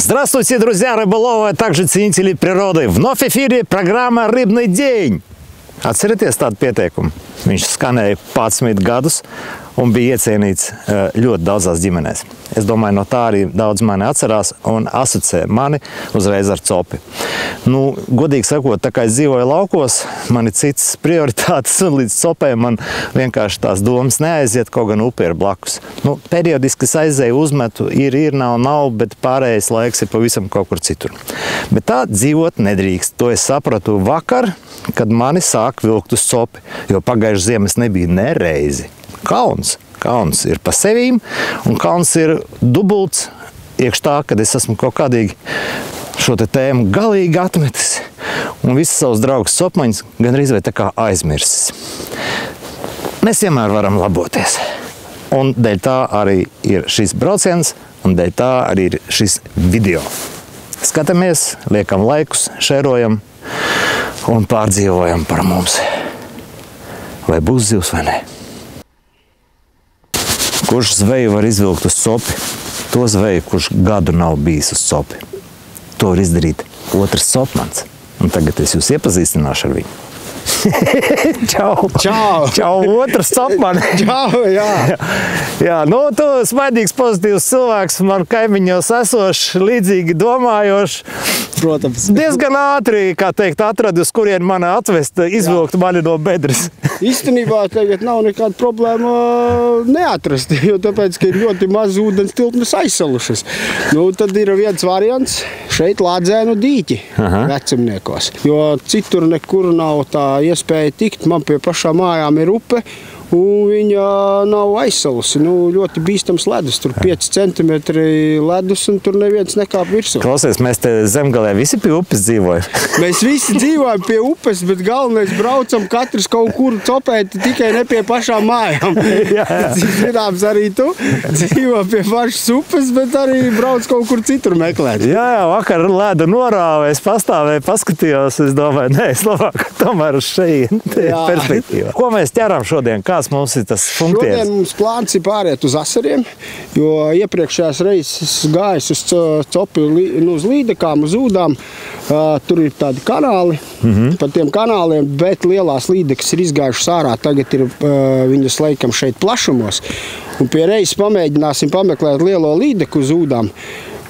Здравствуйте, друзья рыболовы, а также ценители природы. Вновь в эфире программа «Ribny день». Atcerieties tādu pieteikumu? Viņš skanēja 11 gadus un bija iecienīts ļoti daudzās ģimenēs. Es domāju, no tā arī daudz mani atcerās un asociē mani uzreiz ar copi. Nu, godīgi sakot, tā kā es dzīvoju laukos, man ir citas prioritātes un līdz copēm man vienkārši tās domas neaiziet, kaut gan upe ir blakus. Nu, periodiski es aizēju, uzmetu, ir, nav, bet pārējais laiks ir pavisam kaut kur citur. Bet tā dzīvot nedrīkst. To es sapratu vakar, kad mani sāk vilkt uz copi, jo pagājušas ziemas nebija nereizi. Kauns ir pa sevīm, un kauns ir dubults iekš tā, kad es esmu kaut kādīgi šo te tēmu galīgi atmetis, un visas savus draugus copmaņus gandrīz vai tā kā aizmirsis. Mēs vienmēr varam laboties, un dēļ tā arī ir šis brauciens, un dēļ tā arī ir šis video. Skatāmies, liekam laikus, šērojam un pārdzīvojam par mums. Vai būs zivs vai ne? Kurš zveju var izvilkt uz copi? To zveju, kurš gadu nav bijis uz copi. To var izdarīt otrs copmans. Un tagad es jūs iepazīstināšu ar viņu. Čau! Čau! Čau, otrs copman! Čau, jā! Jā, nu, tu smaidīgs, pozitīvs cilvēks, man kaimiņos esošs, līdzīgi domājošs. Protams. Diezgan ātri, kā teikt, atradu, uz kurien mani atvest, izvilkt mani no bedres. Īstenībā tagad nav nekāda problēma neatrast, jo tāpēc, ka ir ļoti maz ūdens tilpnes aizsalušas. Nu, tad ir viens variants šeit Lādzēnu dīķi vecumniekos, jo citur nekur nav tā iespēja tikt. Man pie pašām mājām ir upe, un viņa nav aizsalusi. Nu, ļoti bīstams ledus, tur 5 centimetri ledus, un tur neviens nekāp virsū. Klausies, mēs te zemgalē visi pie upes dzīvojam. Mēs visi dzīvojam pie upes, bet galvenais braucam katrs kaut kur copēt, tikai ne pie pašām mājām. Zināms, arī tu dzīvo pie pašas upes, bet arī brauc kaut kur citur meklēt. Jā, vakar ledu norāvu, es pastāvēju, paskatījos, es domāju, nē, es labāk tomēr uz šeit perspektīvā. Ko mēs ķeram šodien? Kāds mums ir tas funkcijas? Šodien mums plāns ir pāriet uz asariem, jo iepriekšējās reizes gājis uz copi uz līdekām, uz ūdām. Tur ir tādi kanāli, pa tiem kanāliem, bet lielās līdekas ir izgājušas ārā. Tagad ir viņas laikam šeit plašumos. Un pie reizes pamēģināsim pameklēt lielo līdeku uz ūdām.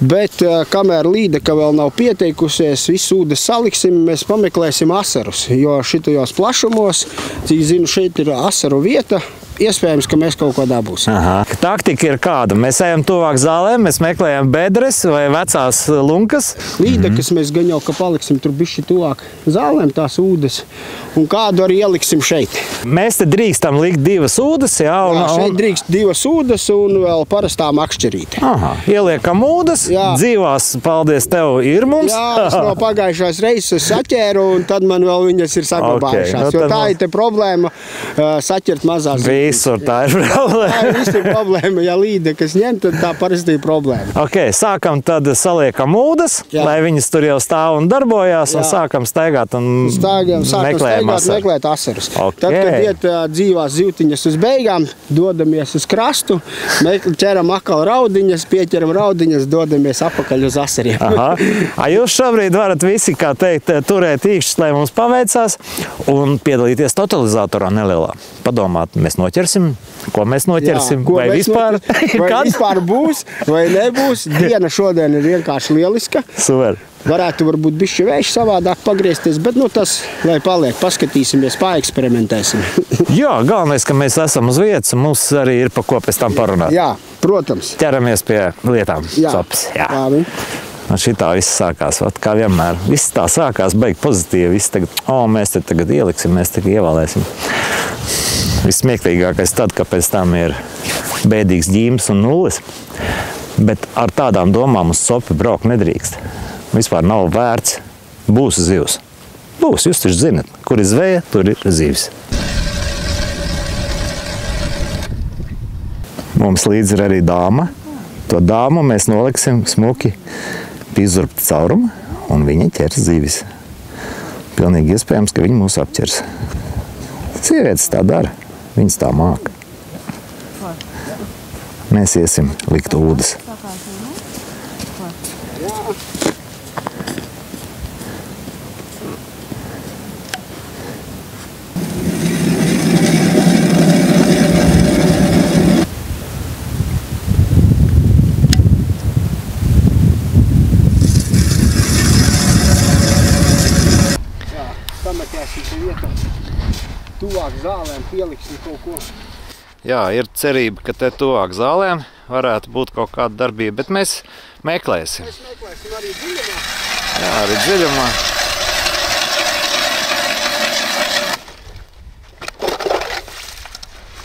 Bet kamēr līdeka vēl nav pieteikusies, visu ūdens saliksim, mēs pameklēsim asarus, jo šitajos plašumos, cik zinu, šeit ir asaru vieta, iespējams, ka mēs kaut ko dabūsim. Taktika ir kāda? Mēs ejam tuvāk zālēm, mēs meklējam bedres vai vecās lunkas. Līdekas mēs gan jau, ka paliksim tur bišķi tuvāk zālēm tās ūdes, un kādu arī ieliksim šeit. Mēs te drīkstam likt divas ūdes, jā? Šeit drīkst divas ūdes un vēl parastā makšķerīte. Ieliekam ūdes, dzīvās, paldies tev, ir mums. Jā, es no pagājušās reizes saķēru, un tad man vēl viņas ir saglabājušās, jo tā ir te problēma saķert mazās. Visur tā ir problēma. Tā ir visur problēma. Ja līdekas ņem, tad tā parasti ir problēma. Sākam tad saliekam ūdes, lai viņas tur jau stāv un darbojās, un sākam staigāt un meklēt asarus. Tad, kad iet dzīvās zivtiņas uz beigām, dodamies uz krastu, ķeram atkal raudiņas, pieķeram raudiņas, dodamies apakaļ uz asariem. Jūs šobrīd varat visi, kā teikt, turēt īkšķus, lai mums paveicās, un piedalīties totalizatorā nelielā. Padomāt, mēs noķersim, ko mēs noķersim, vai vispār būs, vai nebūs. Diena šodien ir vienkārši lieliska. Super. Varētu varbūt bišķi vējš savādāk pagriezties, bet nu tas, lai paliek, paskatīsimies, paeksperimentēsim. Jā, galvenais, ka mēs esam uz vietas, un mums arī ir pa ko pēc tam parunāt. Jā, protams. Ķeramies pie lietām. Copas. Labi. Un šitā viss sākās, kā vienmēr. Viss tā sākās, beig pozitīvi. Viss tagad, mēs te tagad ieliksim, mēs tagad ievēlēsim. Vissmieklīgākais tad, ka pēc tam ir bēdīgs ģīms un nulles. Bet ar tādām domām uz copi braukt nedrīkst. Vispār nav vērts. Būs zivs. Būs, jūs taču zinat, kur ir zveja, tur ir zivs. Mums līdz ir arī dāma. To dāmu mēs noliksim smuki pie izurpta cauruma, un viņa ķers zivis. Pilnīgi iespējams, ka viņa mūs apķers. Sievietes tā dara. Viņas tā māka. Mēs iesim likt ūdes. Jā. Pametēsim te vietā. Tuvāk zālēm pieliksim kaut ko. Jā, ir cerība, ka te tuvāk zālēm varētu būt kaut kāda darbība, bet mēs meklēsim. Mēs meklēsim arī dziļumā. Jā, arī dziļumā.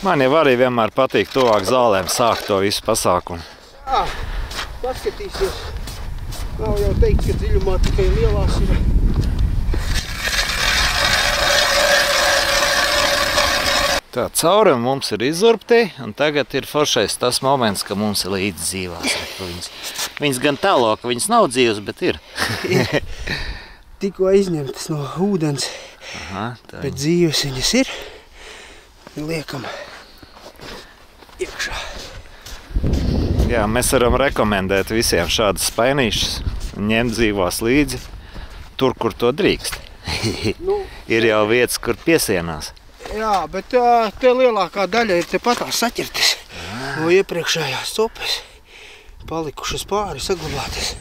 Man jau arī vienmēr patīk tuvāk zālēm sākt to visu pasākumu. Jā, paskatīsies. Nav jau teikt, ka dziļumā tikai lielās ir. Tā caurumi mums ir izurpti, un tagad ir foršais tas moments, ka mums ir līdz dzīvās. Viņas gan tālo, ka viņas nav dzīvas, bet ir. Tikko izņemtas no ūdens, bet dzīves viņas ir. Liekam iekšā. Jā, mēs varam rekomendēt visiem šādas spainīšas un ņemt dzīvās līdzi tur, kur to drīkst. Ir jau vietas, kur piesienās. Jā, bet te lielākā daļa ir tepatās saķertas no iepriekšējās copes. Palikušas pāri, saglabātas.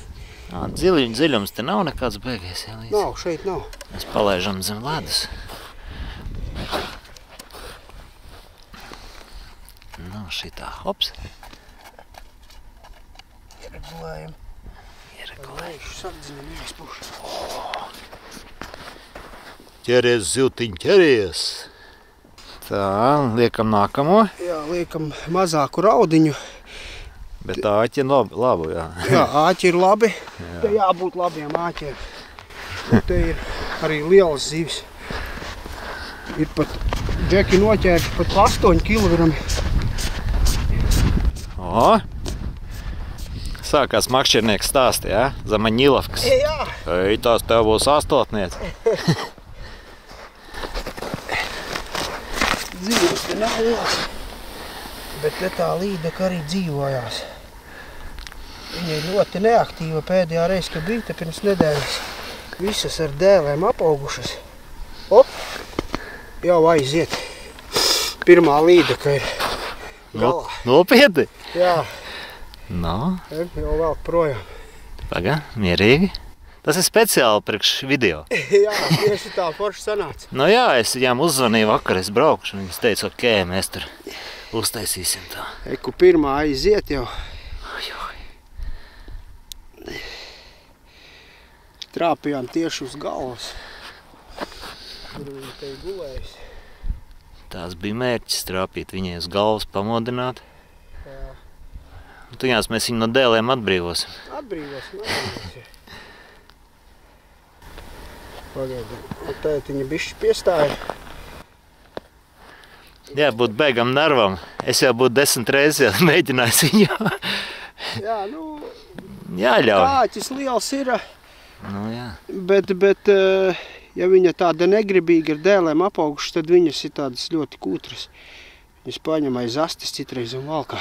Dziļums te nav nekāds beigies. Jā, līdz. Nav, šeit nav. Mēs palaižam zem ledus. Nu, šitā, hops. Ieregulējam. Ieregulējuši, sakdzinam, iespūšu. Ķeries, ziltiņ, ķeries. Tā, liekam nākamo. Jā, liekam mazāku raudiņu. Bet āķi ir labu, jā. Jā, āķi ir labi. Jā. Te jābūt labiem āķiem. Un te ir arī lielas zivis. Ir pat džeki noķērti pat 8 kg. O! Sākās makšķernieks stāsti, jā? Zamaņilovkas. Jā. Ei, tās tev būs astotniec. Dzīves te nav lielas, bet te tā līdeka arī dzīvojās. Viņa ir ļoti neaktīva pēdējā reize, kad bija te pirms nedēļas. Visas ar dēlēm apaugušas. Op! Jau aiziet. Pirmā līdeka ir galā. Nopietni? Jā. No. Jau vēl projām. Pagā, mierīgi. Tas ir speciāli priekš video. Jā, tieši tā forši sanāca. Nu jā, es viņām uzzvanīju vakar, es braukšu, un viņas teica, ok, mēs tur uztaisīsim tā. Eku pirmā aiziet jau. Trāpījām tieši uz galvas. Tur viņa te ir gulējusi. Tās bija mērķis trāpīt viņai uz galvas, pamodināt. Jā. Un tuņās mēs viņu no dēlēm atbrīvosim. Atbrīvosim. Pagaidām. Un tagad viņa bišķi piestāja. Jā, būt beigam nervam. Es jau būtu 10 reizes mēģinājis viņu. Jā, nu... Jāļauj. Kāķis liels ir. Nu jā. Bet, ja viņa tāda negribīga ar dēlēm apaugušas, tad viņas ir tādas ļoti kūtras. Viņas paņem aiz astes citreiz un valkā.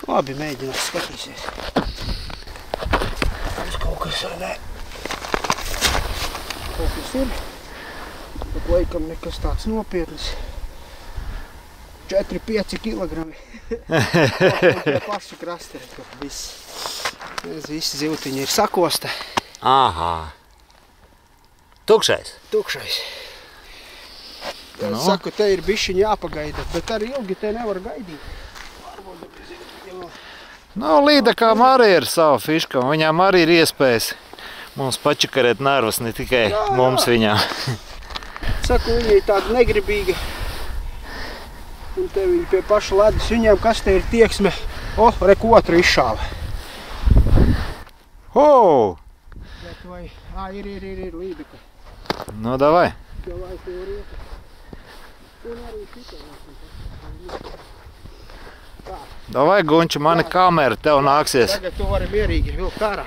Labi, mēģinās, skatīsies. Uz kaut kas vai ne. Kaut kas ir, bet laikam nekas tāds nopietnis. 4-5 kilogrami. Un tie paši krasti ir tur viss. Visi zivtiņi ir sakosta. Aha. Tukšais? Tukšais. Nu. Es saku, te ir bišķiņi jāpagaida, bet arī ilgi te nevar gaidīt. Nu, līdekām arī ir sava fiška, un viņām arī ir iespējas mums pačakarēt nervus, ne tikai mums viņām. Saku, viņa ir tāda negribīga. Un te viņi pie paša ledus. Viņiem kas te ir tieksme? O, reku otru izšāva. O! Bet vai... ir līdeka. Nu, davai. Tev vai tev rieka. Un arī šitā. Davai, Gunču, mani kamera tev nāksies. Tagad tu vari mierīgi vilkt ārā.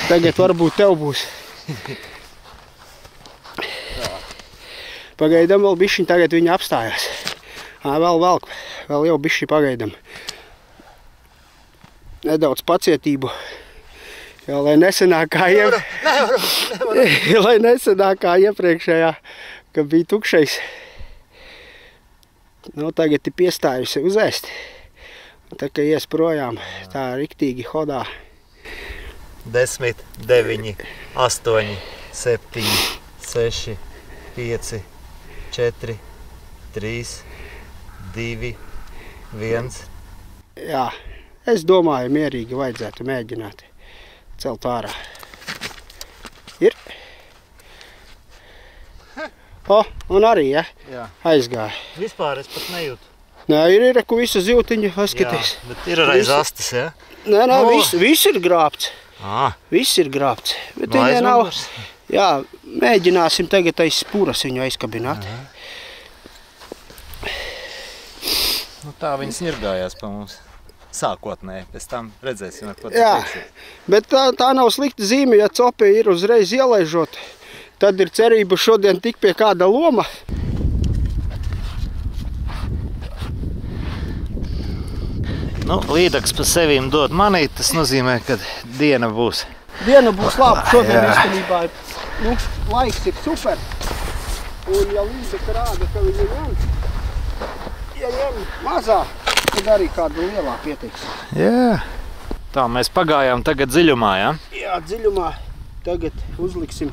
Tagad varbūt tev būs. Pagaidam vēl bišķiņ, tagad viņa apstājās. Vēl jau bišķi pagaidam. nedaudz pacietību. Jo, lai nesenāk kā iepriekšējā, ka bija tukšais. Nu, tagad ir piestājusi uzēst. Tā kā ies projām, tā riktīgi hodā. 10, 9, 8, 7, 6, 5, 4, 3, 2, 1. Jā, es domāju, mierīgi vajadzētu mēģināt celt ārā. Ir. Un arī, ja? Jā. Aizgāja. Vispār es pat nejūtu. Nē, ir, ku visa zivtiņa, paskaties. Jā, bet ir reiz astas, ja? Nē, viss ir grābts. Viss ir grābts. Bet viņa nav. Jā, mēģināsim tagad aiz spuras viņu aizkabināt. Nu, tā viņas ņirgājās pa mums. Sākotnēji, pēc tam redzēsim, ar ko tas Jā, beigsies. bet tā nav slikta zīme, ja copi ir uzreiz ielaižot. Tad ir cerība šodien tik pie kāda loma. Nu, līdaks pa sevīm dod manīt, tas nozīmē, ka diena būs. Diena būs laba. Šodien īstenībā laiks ir super. Un ja līdaka rāda, ka viņa ņem mazā, tad arī kādu lielā pietiks. Jā. Tā, mēs pagājām tagad dziļumā, ja? Jā, dziļumā. Tagad uzliksim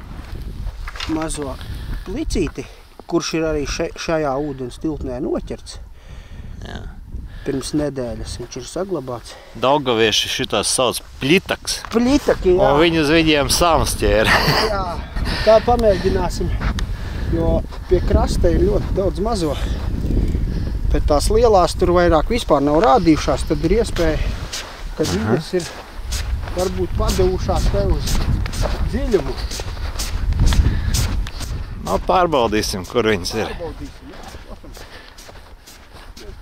mazo plicīti, kurš ir arī šajā ūdens tilpnē noķerts. Jā. Pirms nedēļas viņš ir saglabāts. Daugavieši šitās sauc pļitaks. Pļitaki, jā. Un viņu uz viņiem sāms ķēra. Jā, tā pamēģināsim, jo pie krasta ir ļoti daudz mazo. Bet tās lielās tur vairāk vispār nav rādījušās, tad ir iespēja, ka viņas ir varbūt padevušās te uz dziļumu. Nu, pārbaudīsim, kur viņas ir. Pārbaudīsim, jā, protams.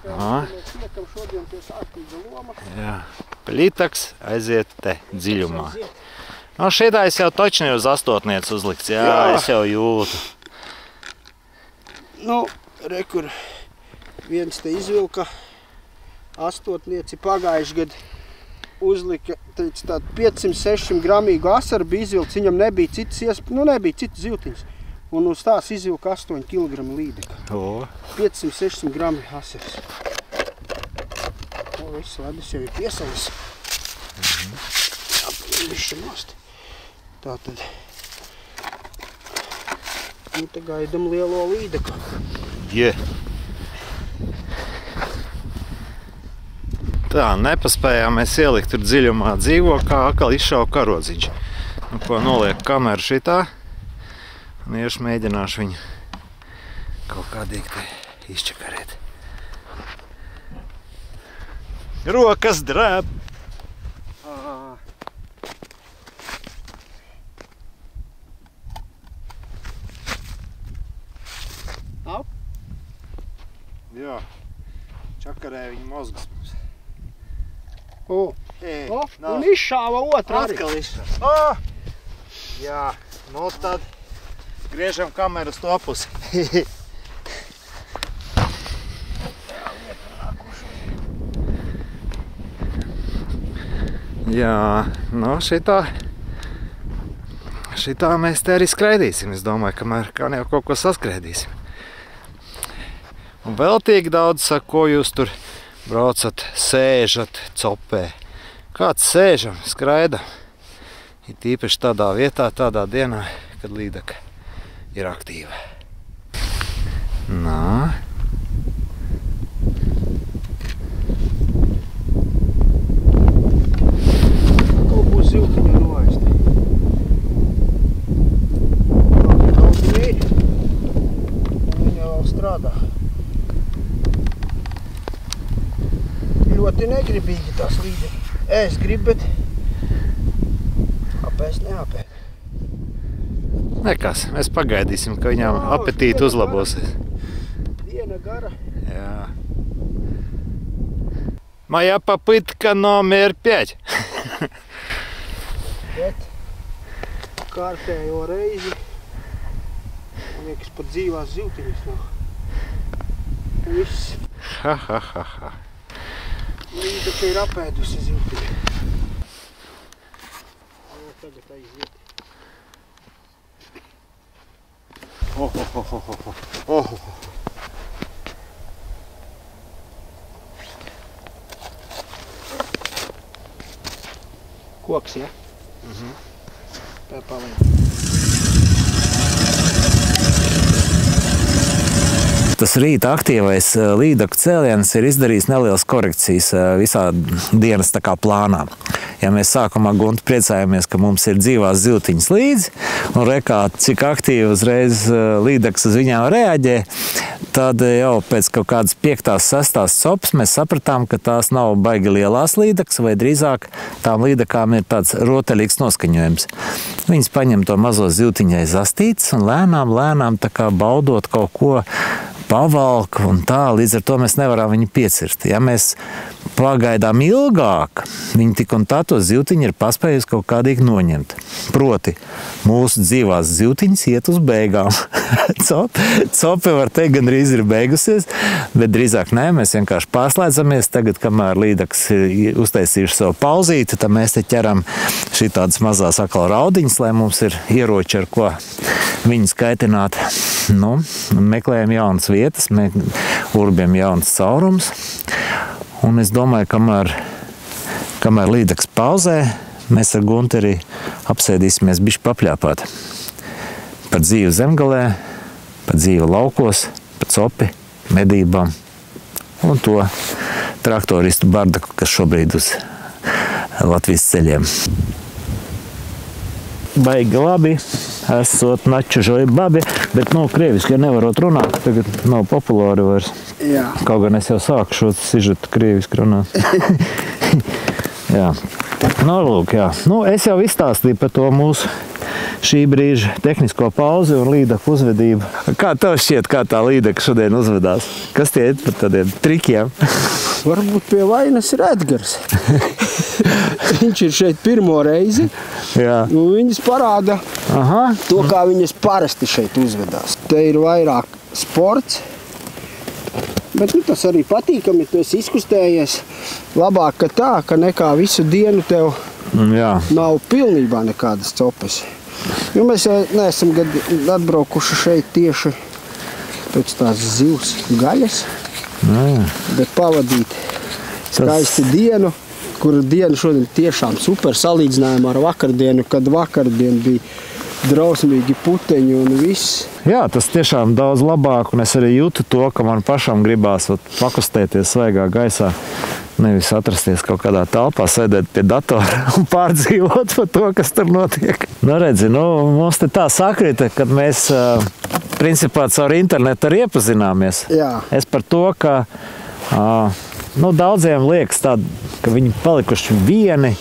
Mēs liekam šodien pie kārtīga loma. Jā, pļitaks aiziet te dziļumā. Nu, šitais jau točni uz astotniec uzlikts, jā, es jau jūtu. Nu, rekur, viens te izvilka astotnieci pagājuši gadu. Uzlika, teica, tādu 500-600 gramīgu asaru bija izvilkts, viņam nebija citas zivtiņas. Un uz tās izvilka 8 kg līdeka. 500-600 grami asaras. Viss ledus jau ir piesalis. Jāpaņem bišķi nost. Tātad. Un te gaidam lielo līdeku. Tā, nepaspējām mēs ielikt tur dziļumā dzīvo, kā atkal izšauja karodziņš. Nu, ko noliek kameru šitā. Un iešu mēģināšu viņu kaut kādīgi te izčakarēt. Rokas drēb! Nav? Jā, čakarēja viņa mozgas mums. Un izšāva otra arī. Atkal izšāva. Jā, nu tad griežam kameru uz to pusi. Jā, nu šitā mēs te arī skraidīsim. Es domāju, kamēr kā jau kaut ko saskraidīsim. Un veltīgi daudz saka, ko jūs tur braucat, sēžat copē. Kāds sēžam, skraidam. Ir tīpaši tādā vietā, tādā dienā, kad līdaka ir aktīva. Nā. Kaut būs zivtiņa novaisti. Daudz vīri. Un viņa vēl strādā. Ļoti negribīgi tās līdeki. Es gribu, bet apēst neapēd. Nekas, mēs pagaidīsim, ka viņām apetīti uzlabosies. Diena gara. Jā. Моя попытка номер 5. Bet kārtējo reizi, man liekas, pat dzīvās zivtiņas nav. Viss. Ha. Līdaka ir apēdusi zilti. Tagad aiziet. Koks, ja? Paliek. Tas rīta aktīvais līdaku cēliens ir izdarījis nelielas korekcijas visā dienas tā kā plānā. Ja mēs sākumā Guntu priecājamies, ka mums ir dzīvās ziltiņas līdzi, un rekā, cik aktīvi uzreiz līdaks uz viņām reaģē, tad jau pēc kaut kādas 5. 6. copas mēs sapratām, ka tās nav baigi lielās līdakas, vai drīzāk tām līdakām ir tāds rotaļīgs noskaņojums. Viņas paņem to mazo ziltiņai zastītes un lēnām tā kā baudot kaut ko pavalk un tā, līdz ar to mēs nevaram viņu piecirst. Ja mēs pagaidām ilgāk, viņi tik un tā to ziltiņu ir paspējusi kaut kādīgi noņemt. Proti, mūsu dzīvās ziltiņas iet uz beigām. Cope var teikt, gandrīz ir beigusies, bet drīzāk nē, mēs vienkārši pārslēdzamies. Tagad, kamēr līdaks ir uztaisījuši savu pauzīti, tad mēs te ķeram šitādas mazās atkal raudiņas, lai mums ir ieroči, ar ko viņus kaitināt. Nu, meklējam jaunas vietas, urbjam jaunas caurums. Un es domāju, kamēr līdaks pauzē, mēs ar Guntu arī apsēdīsimies bišķi papļāpāt. Par dzīvi zemgalē, par dzīvi laukos, par copi, medībām un to traktoristu bardaku, kas šobrīd uz Latvijas ceļiem. Baigi labi, esot načužoji babi, bet, krieviski jau nevarot runāt, tagad nav populāri vairs. Jā. Kaut gan es jau sāku šo sižetu krieviski runāt. Jā. Lūk, jā. Es jau izstāstīju par to mūsu šī brīža tehnisko pauzi un līdaku uzvedību. Kā tev šķiet, kā tā līdaka šodien uzvedās? Kas tie ir par tādiem trikiem? Varbūt pie vainas ir Edgars. Viņš ir šeit pirmo reizi. Jā. Viņas parāda to, kā viņas parasti šeit uzvedās. Te ir vairāk sports, bet tas arī patīkami, ja tu esi izkustējies. Labāk, ka tā, ka nekā visu dienu tev nav pilnībā nekādas copas. Jo mēs neesam atbraukuši šeit tieši pēc tās zivs gaļas, bet pavadīt skaisti dienu, kura diena šodien tiešām super salīdzinājumā ar vakardienu, kad vakardien bija drausmīgi puteņi un viss. Jā, tas tiešām daudz labāk, un es arī jūtu to, ka man pašam gribās pakustēties svaigā gaisā, nevis atrasties kaut kādā telpā, sēdēt pie datora un pārdzīvot par to, kas tur notiek. Redzi, mums te tā sakrita, kad mēs principā caur internetu arī iepazināmies. Jā. Es par to, ka daudziem liekas tādi, ka viņi palikuši vieni.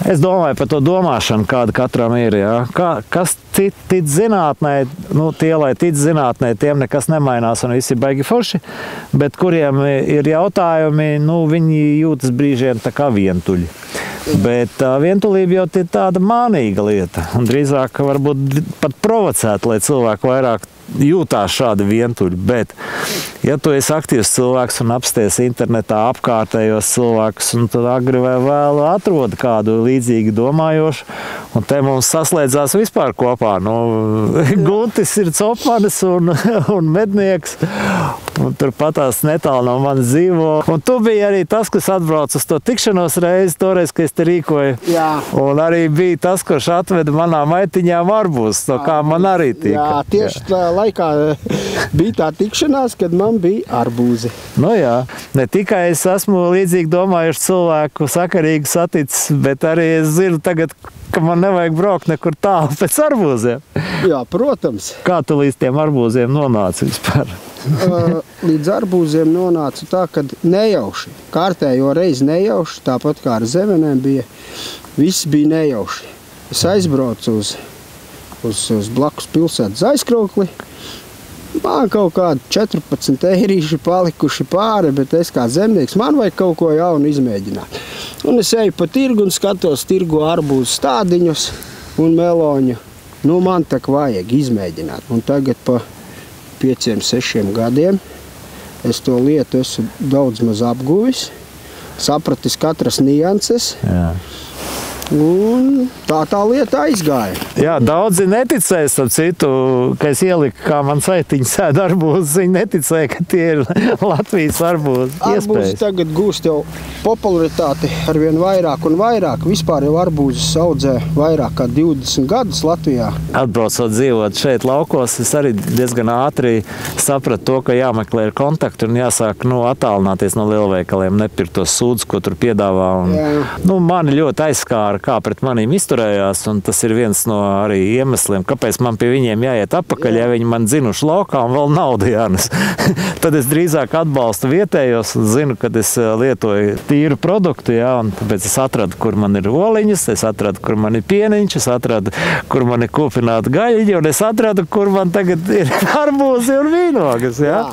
Es domāju par to domāšanu, kāda katram ir. Ja? Kas tic zinātnē, tie, lai tic zinātnē, tiem nekas nemainās un visi ir baigi forši, bet kuriem ir jautājumi, viņi jūtas brīžiem tā kā vientuļi. Bet vientulība jau ir tāda mānīga lieta un drīzāk varbūt pat provocēta, lai cilvēki vairāk jūtās šādi vientuļi. Bet, ja tu esi aktīvs cilvēks un apsties internetā apkārtējos cilvēkus, un tad agri vai vēlu atrod kādu līdzīgi domājošu, un te mums saslēdzās vispār kopā. Guntis ir copmanis un mednieks, un turpatās netālu no manis dzīvo. Un tu biji arī tas, kas atbrauc uz to tikšanos reizi, toreiz, ka es te rīkoju. Jā. Un arī bija tas, kurš atveda manām maitiņām arbūzus, no kā man arī tika. Jā, tieši tā laikā bija tā tikšanās, kad man bija arbūzi. Jā, ne tikai es esmu līdzīgi domājuši cilvēku sakarīgi saticis, bet arī es zinu tagad, ka man nevajag braukt nekur tālu pēc arbūziem. Jā, protams. Kā tu līdz tiem arbūziem nonāci vispār? Līdz arbūziem nonācu tā, kad nejauši. Kārtējo reizi nejauši, tāpat kā ar zemenēm bija. Viss bija nejauši. Es aizbraucu uz blakus pilsētas Aizkraukli. Man kaut kādi 14 eirīši palikuši pāri, bet es kā zemnieks, man vajag kaut ko jaunu izmēģināt. Un es eju pa tirgu un skatos tirgu arbūzu stādiņus un meloņu. Man tak vajag izmēģināt. Un tagad pa 5-6 gadiem es to lietu esmu daudz maz apguvis. sapratis katras nianses. Jā. Un tā lieta aizgāja. Jā, daudzi neticēja, starp citu, ka es ieliku, kā man saitiņi sēd arbūzus, viņi neticēja, ka tie ir Latvijas arbūzi. Arbūzi tagad gūst jau popularitāti arvien vairāk un vairāk. Vispār jau arbūzus audzē vairāk kā 20 gadus Latvijā. Atbraucot dzīvot šeit laukos, es arī diezgan ātri sapratu to, ka jāmeklē ir kontakti un jāsāk attālināties no lielveikaliem, nepirkt tos sūdus, ko tur piedāvā. Un, mani ļoti aizskāra, kā pret manīm izturējās, un tas ir viens no arī iemesliem, kāpēc man pie viņiem jāiet atpakaļ, ja viņi man zinuši laukā un vēl naudu jānes. Tad es drīzāk atbalstu vietējos un zinu, kad es lietoju tīru produktu, jā, un tāpēc es atradu, kur man ir oliņas, es atradu, kur man ir pieniņš, es atradu, kur man ir kūpināta gaļiņa, un es atradu, kur man tagad ir arbūzi un vīnogas, jā.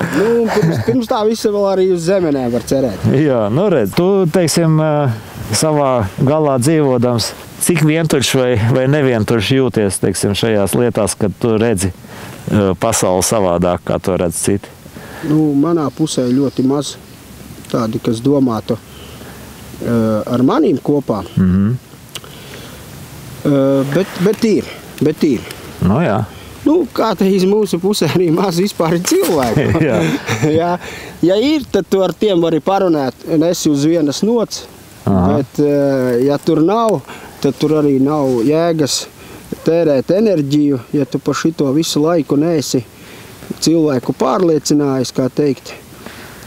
Pirms tā visa vēl arī uz zemenēm var cerēt. Jā, redz, tu, teiksim, savā galā dzīvodams, cik vientuļš vai nevientuļš jūties, teiksim, šajās lietās, kad tu redzi pasauli savādāk, kā to redz citi? Manā pusē ļoti maz tādi, kas domātu ar manīm kopā. Bet ir. Jā. Kā te iz mūsu pusē arī maz vispār ir cilvēku. Jā. Ja ir, tad tu ar tiem vari parunāt, un esi uz vienas nots. Bet, ja tur nav, tad tur arī nav jēgas tērēt enerģiju, ja tu par šito visu laiku neesi cilvēku pārliecinājis, kā teikt,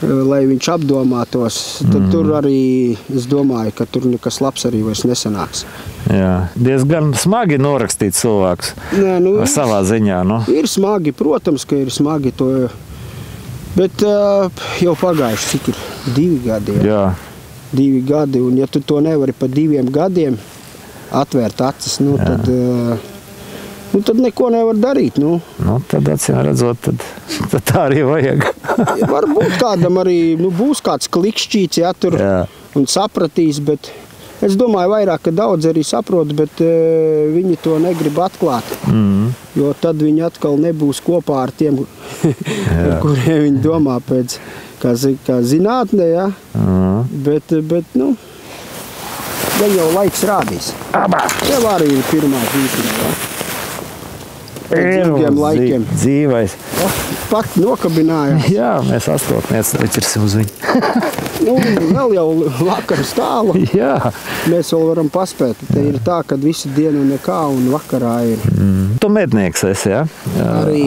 lai viņš apdomātos, tad tur arī, es domāju, ka tur nekas labs arī vairs nesanāks. Jā, diezgan smagi norakstīt cilvēks savā ziņā. Ir smagi, protams, ka ir smagi to, bet jau pagājuši, cik ir 2 gadi. Jā. 2 gadi, un ja tu to nevari pa 2 gadiem atvērt acis, tad neko nevar darīt. Tad acīm redzot, tad tā arī vajag. Varbūt kādam arī būs kāds klikšķīts, tur un sapratīs, bet es domāju vairāk, ka daudz arī saprot, bet viņi to negrib atklāt. Jo tad viņi atkal nebūs kopā ar tiem, kuriem viņi domā pēc kā zinātnē, ja? Bet gan jau laiks rādīs. Tev arī ir pirmā zītiņa. Dzīviem laikiem. Dzīvais. Pat nokabinājās. Jā, mēs astotniec riķirsim uz viņu. Vēl jau vakaru stālu. Jā. Mēs vēl varam paspēt. Te ir tā, kad visu dienu nekā un vakarā ir. Tu mednieks esi, ja?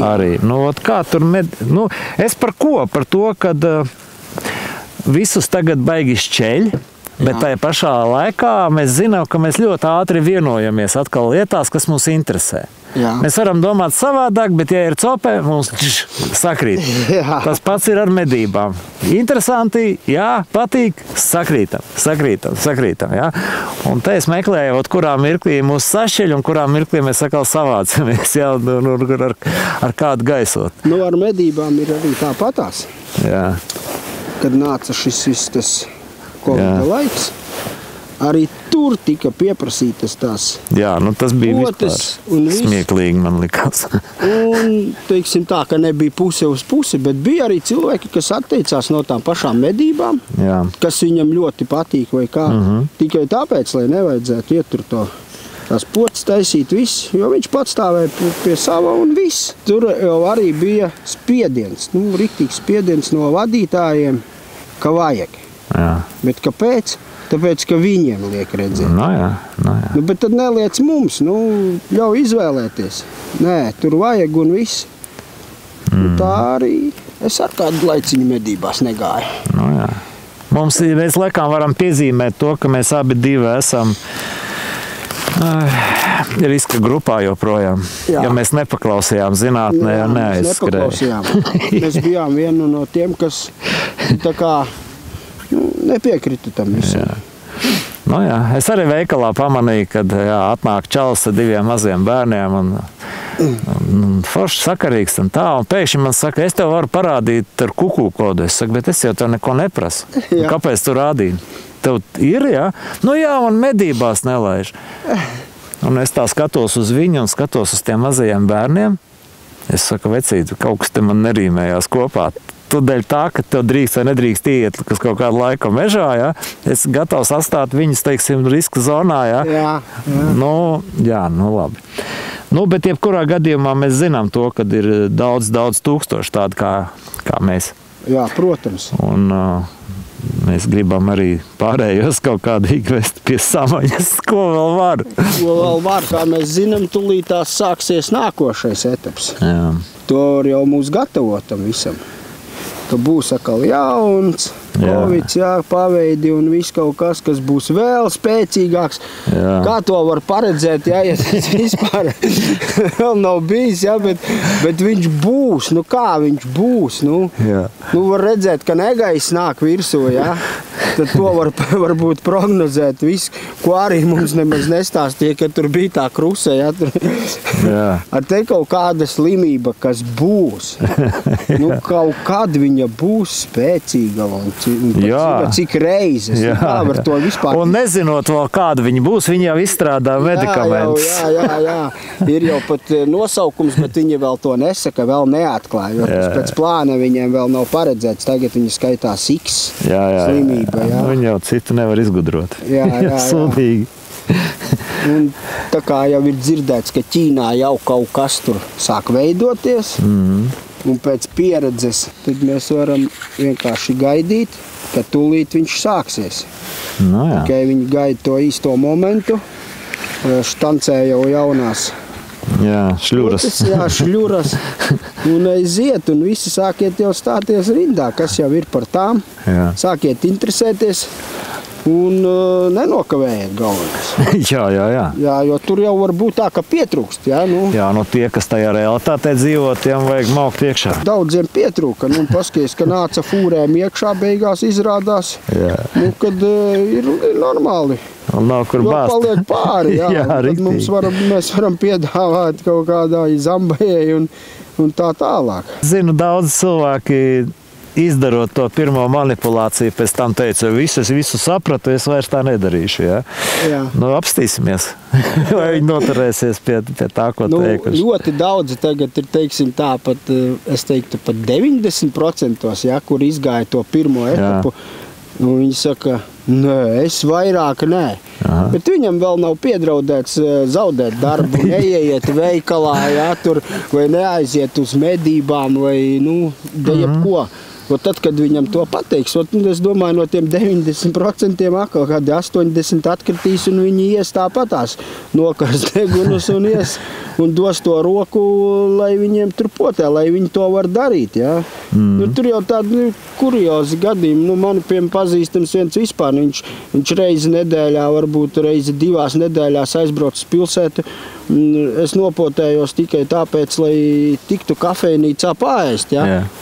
Arī. Kā tur es par ko? Par to, kad visus tagad baigi šķeļ, bet tajā pašā laikā mēs zinām, ka mēs ļoti ātri vienojamies atkal lietās, kas mūs interesē. Jā. Mēs varam domāt savādāk, bet ja ir copē, mums sakrīt. Jā. Tas pats ir ar medībām. Interesanti, jā, patīk, sakrītam. Jā. Un te es meklēju, kurā mirklī mūs sašķeļ un kurā mirklī mēs atkal savācamies, jā, ar kādu gaisot. Ar medībām ir arī tāpatās. Jā. Kad nāca šis viss tas Covid laiks, arī tur tika pieprasītas tās tas bija vispār smieklīgi, man likās. Un, teiksim tā, ka nebija puse uz pusi, bet bija arī cilvēki, kas atteicās no tām pašām medībām, kas viņam ļoti patīk vai kā. Tikai tāpēc, lai nevajadzētu ietur tās potes taisīt viss, jo viņš pats stāvēja pie sava un viss. Tur jau arī bija spiediens, riktīgs spiediens no vadītājiem, ka vajag. Jā. Bet kāpēc? Tāpēc, ka viņiem liek redzēt. Bet tad neliec mums, ļauj izvēlēties. Nē, tur vajag un viss. Tā arī es ar kādu laiciņu medībās negāju. Mēs laikam varam piezīmēt to, ka mēs abi divi esam riska grupā joprojām. Jā. Ja mēs nepaklausījām zinātnē, neaizskrēja. Mēs bijām vienu no tiem, kas tā kā nepiekrita tam visam. Es arī veikalā pamanīju, kad atnāk čalis ar 2 maziem bērniem un forši sakarīgs un tā. Un pēkšņi man saka, es tev varu parādīt ar kuku kodu. Es saku, bet es jau tev neko neprasu. Kāpēc tu rādīji? Tev ir, jā? Man medībās nelaiž. Un es tā skatos uz viņu un skatos uz tiem mazajiem bērniem. Es saku, vecīt, kaut kas te man nerīmējās kopā. tu dēļ tā, ka tev drīkst vai nedrīkst iet, kas kaut kādu laiku mežā, ja, es gatavs atstāt viņus, teiksim, riska zonā, ja. Jā. Nu, labi. Nu, bet jebkurā gadījumā mēs zinām to, kad ir daudz tūkstoši tādi kā mēs. Jā, protams. Un mēs gribam arī pārējos kaut kādu īkvest pie samaņas, ko vēl var. Kā mēs zinām, tūlīt tās sāksies nākošais etaps. Jā. Tur jau mūs gatavotam visam. Ka būs atkal jauns, Covid, paveidi un viss kaut kas būs vēl spēcīgāks. Jā. Kā to var paredzēt, ja tas vispār vēl nav bijis, bet viņš būs. Nu kā viņš būs? Nu var redzēt, ka negaiss nāk virsū, tad to varbūt prognozēt visu, ko arī mums nemaz nestāstīja, ka tur bija tā kruse, ar te kaut kāda slimība, kas būs. Nu kaut kad viņa būs spēcīga cik reizes. Kā var to vispār... Un nezinot vēl kādu viņa būs, viņa jau izstrādā medikamentus. Jā. Ir jau pat nosaukums, bet viņi vēl to nesaka, vēl neatklāja. Jo pēc plāna viņiem vēl nav paredzēts. Tagad viņi skaitās X slimība. Viņi jau citu nevar izgudrot. Jā. Sūdīgi. Un tā kā jau ir dzirdēts, ka Ķīnā jau kaut kas tur sāk veidoties. Un pēc pieredzes tad mēs varam vienkārši gaidīt, ka tūlīt viņš sāksies. Tikai viņi gaida to īsto momentu, štancē jau jaunās šļuras. Šļuras. Un aiziet, un visi sākiet jau stāties rindā, kas jau ir par tām. Sākiet interesēties. Un nenokavējiet galvenais. Jā, jo tur jau var būt tā, ka pietrūkst. Tie, kas tajā realitātē dzīvo, tiem vajag maukt iekšā. Daudziem pietrūka. Paskaties, ka nāca fūrēm iekšā, beigās izrādās, kad ir normāli. Un nav kur bāzt. Paliek pāri, mēs varam piedāvāt kaut kādai zambajai un tā tālāk. Zinu, daudz cilvēki izdarot to pirmo manipulāciju, pēc tam teicu, visu sapratu, es vairs tā nedarīšu. Nu, apstīsimies, vai viņi noturēsies pie tā, ko teikuši. Ļoti daudzi tagad ir, teiksim tā, pat, es teiktu, pat 90%, kur izgāja to pirmo etapu, viņi saka, nē, es vairāk nē. Bet viņam vēl nav piedraudēts zaudēt darbu, neieiet veikalā, vai neaiziet uz medībām, vai, jebko. Tad, kad viņam to pateiks, es domāju, no tiem 90% atkal kādi 80 atkritīs, un viņi ies tāpatās nokars degunus un ies un dos to roku, lai viņiem tur potē, lai viņi to var darīt. Tur jau tādi kuriozi gadījumi. Mani pazīstams viens vispār, viņš reizi nedēļā, varbūt reizi 2 nedēļās aizbrauc uz pilsētu. Es nopotējos tikai tāpēc, lai tiktu kafejnīcā paēst.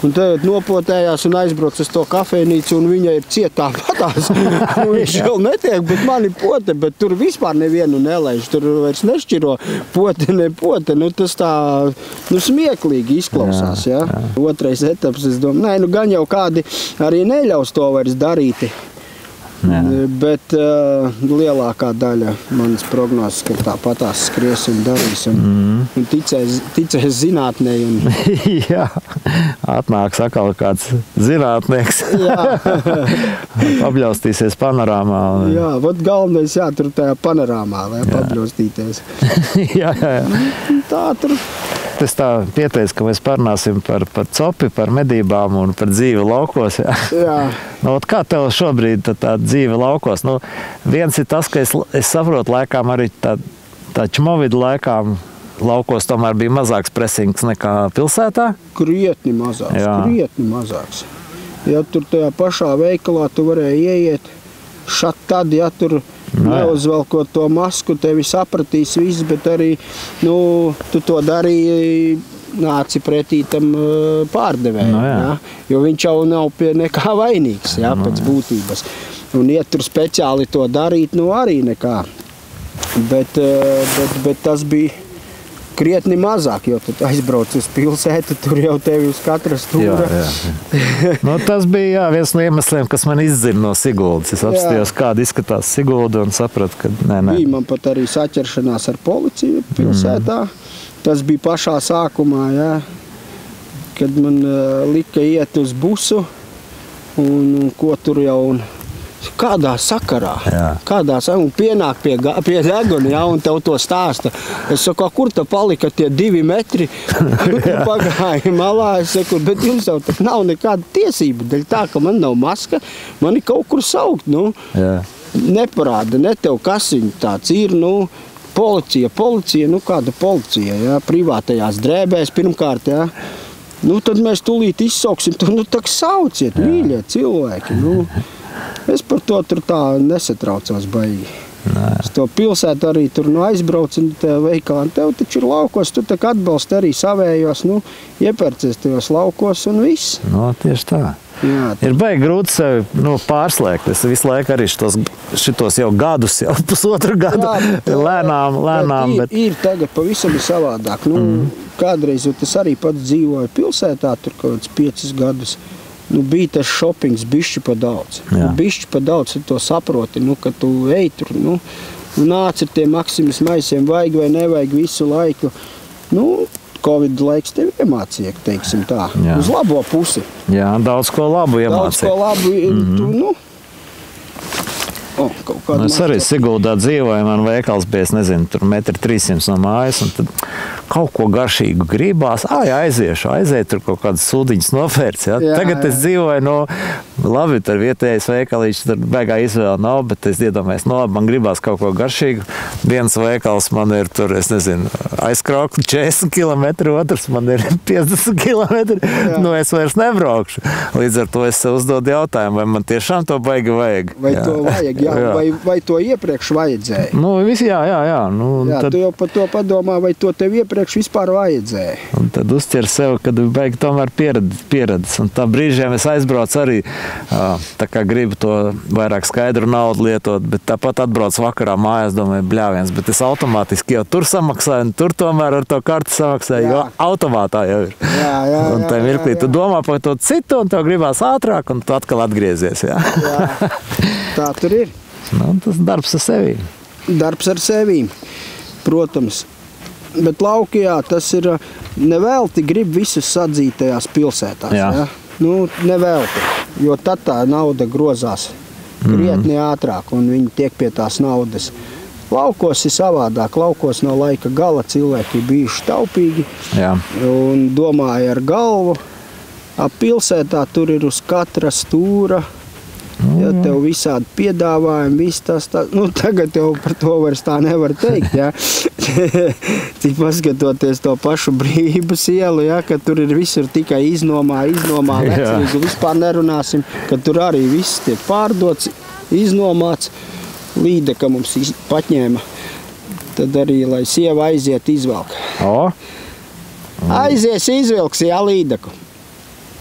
Un tagad nopotējās un aizbrauc uz to kafejnīcu, un viņa ir cietā patās. Viņš vēl netiek, bet mani pote, bet tur vispār nevienu nelaiž. Tur vairs nešķiro pote, ne pote. Tas tā smieklīgi izklausās. Otrais etaps, es domāju, gan jau kādi arī neļaus to vairs darīt. Bet lielākā daļa manas prognozes, ka tāpatās skries un darīs un ticēs zinātnē. Atnāks atkal kāds zinātnieks. Pabļaustīsies panorāmā. Galvenais tur tajā panorāmā, lai pabļaustīties. Tā tur. Es tā pieteicu, ka mēs parunāsim par copi, par medībām un par dzīvi laukos. Kā tev šobrīd tā dzīve laukos? Viens ir tas, ka es saprotu laikām arī tā čmovida laikām laukos tomēr bija mazāks presings nekā pilsētā? Krietni mazāks. Tur tajā pašā veikalā tu varēji ieiet tad, tur neuzvelkot to masku, tevi sapratīs viss, bet arī, tu to darīji, nāci pretī tam pārdevējam, jo viņš jau nav pie nekā vainīgs, pēc būtības. Un iet tur speciāli to darīt, arī nekā. Bet tas bija krietni mazāk, jo tu aizbrauc uz pilsētu, tur jau tevi uz katra stūra. Tas bija viens no iemesliem, kas man izzina no Siguldas. Es apstījos, kāda izskatās Sigulda un sapratu, ka nē. Bija man pat arī saķeršanās ar policiju pilsētā. Tas bija pašā sākumā, kad man lika iet uz busu un ko tur jau un kādā sakarā, un pienāk pie deguna, ja, un tev to stāsta. Es saku, kur te palika tie 2 metri? Pagāja malā, es saku, bet jums jau tak nav nekāda tiesība, dēļ tā, ka man nav maska, mani kaut kur saukt, nu. Neparāda, ne tev kasiņu tāds ir, nu, policija, nu kāda policija, ja, privātajās drēbēs pirmkārt, ja. Nu, tad mēs tūlīt izsauksim, nu, tak sauciet, mīļie cilvēki, nu. Es par to tur tā nesatraucos baigi. Es to pilsētu arī tur aizbraucu un te veikalā. Tev taču ir laukos, tu tak atbalsti arī savējos, nu, iepērcies tajos laukos un viss. No, tieši tā. Jā, ir baigi grūti sevi pārslēgt. Es visu laiku arī šitos jau gadus, jau pusotru gadu, lēnām. Bet ir tagad pavisam savādāk. Nu, kādreiz, jo tas arī pats dzīvoja pilsētā, tur kaut 5 gadus. Nu, bija tas šopings bišķi pa daudz. Bišķi pa daudz, tu to saproti, nu, ka tu ej tur, nu, nāc ar tiem Maksimas maisiem, vajag vai nevajag visu laiku. Nu, Covid laiks tev iemācīja, teiksim tā, uz labo pusi. Jā, daudz ko labu iemācīja. Daudz ko labu, tu, nu. Es arī Siguldā dzīvoju, man veikals bija, es nezinu, tur 1,300 m no mājas, un tad kaut ko garšīgu gribās, aiziet tur kaut kādas sūdiņas nopērts, ja. Tagad es dzīvoju, nu, labi, tur vietējais veikalīšs, tur beigā izvēle nav, bet es iedomājos, nu, labi, man gribās kaut ko garšīgu. Viens veikals man ir tur, es nezinu, aizkraukli 40 km, otrs man ir 50 km, nu, es vairs nebraukšu. Līdz ar to es uzdodu jautājumu, vai man tiešām to baigi vajag. Vai to vajag, vai to iepriekš vajadzēja? Nu, visi, jā. Nu, tad, tu jau par to padomā, vai to tev iepriekš vispār vajadzēja? Un tad uzķer sev, kad baigi tomēr pieredzes. Un tā brīžiem es aizbraucu arī, tā kā gribu to vairāk skaidru naudu lietot, bet tāpat atbraucu vakarā mājās, domāju, bļāviens, bet es automātiski jau tur samaksāju, un tur tomēr ar to karti samaksāju, jo automātā jau ir. Un tā mirklī tu domā par to citu, un tev gribās ātrāk, un tu atkal atgriezies, jā. Tā tur ir. Nu, tas darbs ar sevīm. Darbs ar sevīm, protams. Bet laukajā tas ir nevelti grib visus sadzīt tajās pilsētās. Ja? Nu, nevelti, jo tad tā nauda grozās krietni ātrāk un viņi tiek pie tās naudas. Laukos ir savādāk. Laukos no laika gala cilvēki bijuši taupīgi un domāja ar galvu. Ap pilsētā tur ir uz katra stūra. Ja tev visādi piedāvājumi, viss tas, nu tagad jau par to vairs tā nevar teikt, ja. Tik paskatoties to pašu Brīvības ielu, ja, ka tur ir visur tikai iznomā, vecīgi, vispār nerunāsim, ka tur arī viss tiek pārdots, iznomāts. Līdeka mums paņēma, tad arī, lai sieva aiziet izvelk. Aizies izvilks, jā, līdeku.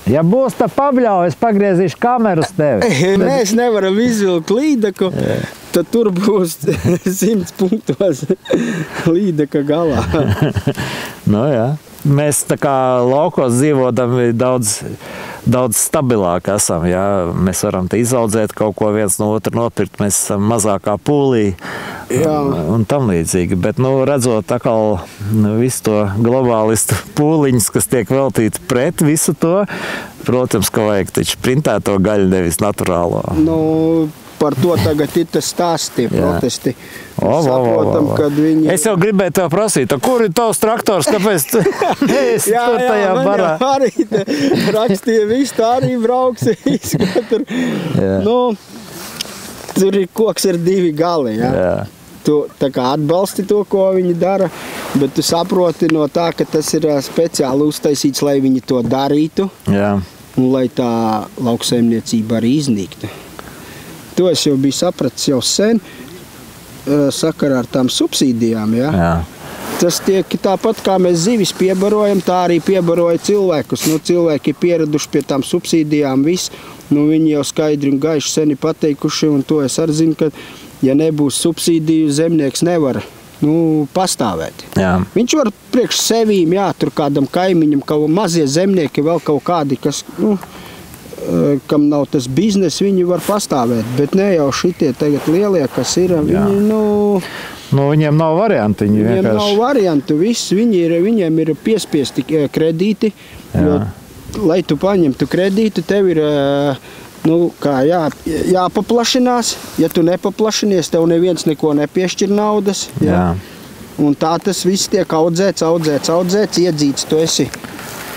Ja būs tā pabļauj, es pagriezīšu kameru uz tevi. Mēs nevaram izvilkt līdeku, tad tur būs 100 punktos līdeka galā. Nu jā. Mēs tā kā laukos dzīvodam daudz stabilāk esam, jā. Mēs varam te izaudzēt kaut ko viens no otru nopirkt, mēs esam mazākā pūlī un tam līdzīgi. Bet, nu, redzot atkal visu to globālistu pūliņus, kas tiek veltīti pret visu to, protams, ka vajag taču printēto gaļu, nevis naturālo. Nu, par to tagad ir tas stāsts, tie protesti. Saprotam, kad viņi... Es jau gribēju tev prasīt, kur ir tavs traktors, kāpēc tu esi tur tajā barā? Jā, arī rakstīja visu, tā arī brauks, tur. Nu, tur ir koks ar 2 gali, jā. Tu tā kā atbalsti to, ko viņi dara, bet tu saproti no tā, ka tas ir speciāli uztaisīts, lai viņi to darītu. Un lai tā lauksaimniecība arī iznīktu. To es jau biju sapratis jau sen, sakarā ar tām subsīdijām, Tas tiek tāpat, kā mēs zivis piebarojam, tā arī piebaroja cilvēkus. Nu, cilvēki ir pieraduši pie tām subsīdijām viss, nu, viņi jau skaidri un gaiši seni pateikuši, un to es arī zinu, ka, ja nebūs subsīdiju, zemnieks nevar, pastāvēt. Viņš var priekš sevīm, tur kādam kaimiņam, kaut mazie zemnieki, vēl kaut kādi, kas, kam nav tas biznes, viņi var pastāvēt, bet ne jau šitie tagad lielie, kas ir, viņi, viņiem nav variantu. Viņiem nav variantu, viss, viņiem ir piespiesti kredīti, jo lai tu paņemtu kredītu, tev ir jāpaplašinās. Ja tu nepaplašinies, tev neviens neko nepiešķir naudas. Jā. Un tā tas viss tiek audzēts, iedzīts. Tu esi